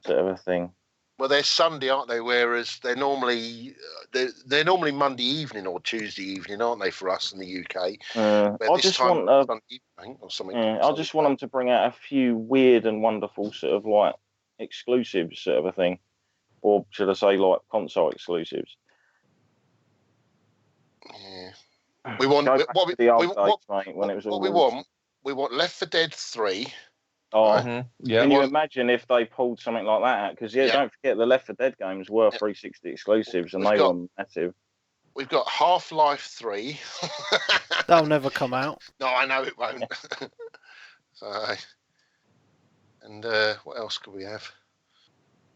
Sort of a thing. Well, they're Sunday, aren't they? Whereas they're normally Monday evening or Tuesday evening, aren't they, for us in the UK? I just want Sunday evening or something. I just want them to bring out a few weird and wonderful sort of like exclusives, sort of a thing, or should I say, like console exclusives. Yeah, we want we want Left 4 Dead 3. Oh, can you imagine if they pulled something like that out? Because don't forget the Left 4 Dead games were 360 exclusives, and they were massive. We've got Half-Life 3. That'll never come out. No, I know it won't. And what else could we have?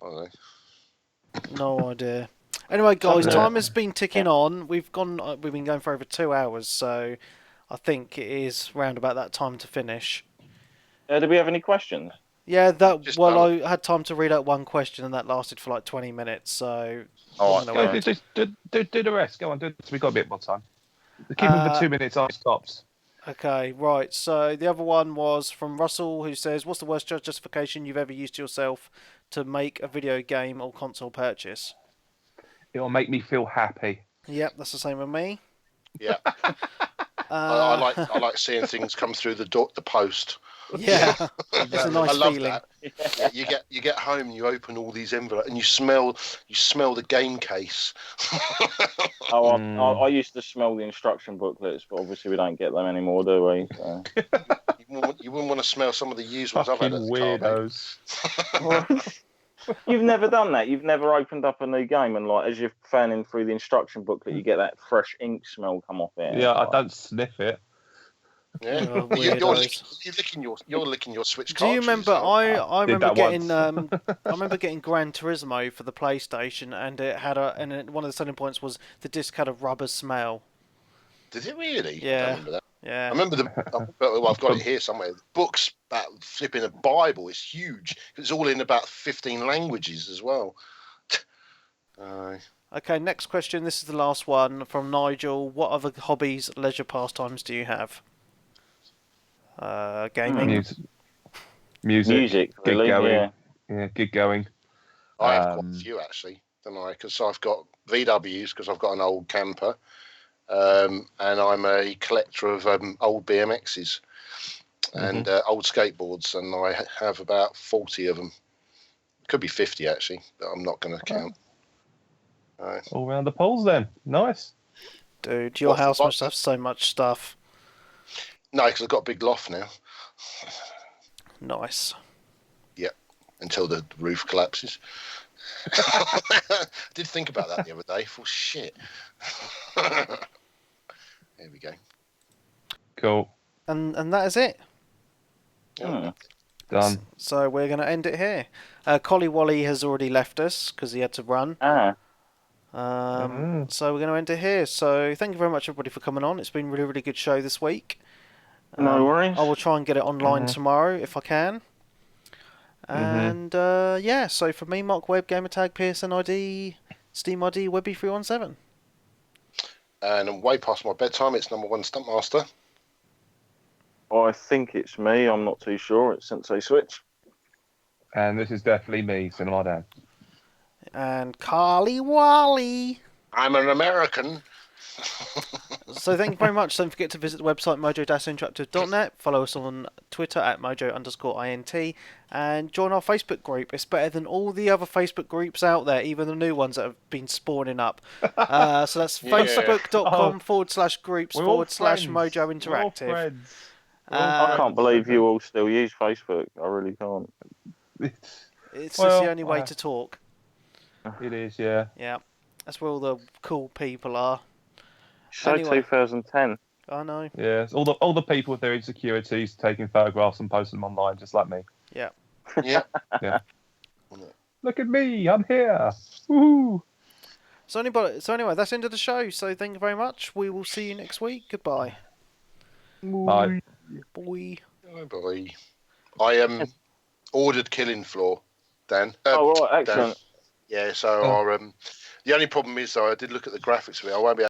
I don't know. No idea. Anyway, guys, time has been ticking on. We've been going for over 2 hours, so I think it is round about that time to finish. Do we have any questions? Yeah, I had time to read out one question, and that lasted for like 20 minutes. So, do the rest. Go on, we've got a bit more time. Keep them for 2 minutes after it stops. Okay, right. So the other one was from Russell, who says, "What's the worst justification you've ever used yourself to make a video game or console purchase?" It'll make me feel happy. Yep, that's the same with me. Yeah, I like seeing things come through the post. Yeah, it's a nice feeling. That. Yeah, you get home and you open all these envelopes and you smell the game case. I used to smell the instruction booklets, but obviously we don't get them anymore, do we? So. You wouldn't want to smell some of the used ones I've had at the weirdos. You've never done that. You've never opened up a new game and like as you're fanning through the instruction booklet, you get that fresh ink smell come off it. Yeah, I don't sniff it. Yeah, you're licking your Switch. Do you remember? I remember getting I remember getting Gran Turismo for the PlayStation, and it had one of the selling points was the disc had a rubber smell. Did it really? Yeah. I don't remember that. Yeah. I remember I've got it here somewhere. Books about flipping a Bible. It's huge. It's all in about 15 languages as well. Okay, next question. This is the last one from Nigel. What other hobbies, leisure pastimes do you have? Gaming. Music. Gig Really? going. Yeah, gig going. I have quite a few actually, don't I? Because I've got VWs because I've got an old camper, and I'm a collector of old BMXs and old skateboards, and I have about 40 of them. Could be 50 actually, but I'm not going to count. Right. All round the poles then. Nice. Dude, your house must have so much stuff. No, because I've got a big loft now. Nice. Yep, until the roof collapses. I did think about that the other day. I thought, shit. There we go. Cool. And that is it. Done. So we're going to end it here. Collie Wally has already left us because he had to run. So we're going to end it here. So thank you very much, everybody, for coming on. It's been a really, really good show this week. No worries. I will try and get it online tomorrow if I can. And so for me, Mark Webb, Gamertag, PSN ID, Steam ID, Webby317. And I'm way past my bedtime. It's number one Stuntmaster. I think it's me. I'm not too sure. It's Sensei Switch. And this is definitely me, Cinema Dan. And Carly Wally. I'm an American. So thank you very much. Don't forget to visit the website mojo-interactive.net. Follow us on Twitter at mojo_int. And join our Facebook group. It's better than all the other Facebook groups out there, even the new ones that have been spawning up. So that's facebook.com/groups/Mojo Interactive. I can't believe you all still use Facebook. I really can't. It's just the only way to talk. It is, yeah. Yeah, that's where all the cool people are. So Anyway. 2010. I know. Yeah, it's all the people with their insecurities taking photographs and posting them online, just like me. Yeah. Yeah. Yeah. Look at me, I'm here. Woohoo! So anyway, that's the end of the show. So thank you very much. We will see you next week. Goodbye. Bye. Boy. Bye. I ordered Killing Floor, Dan. Oh, right, Dan. excellent. Yeah, so the only problem is, though, I did look at the graphics of it. I won't be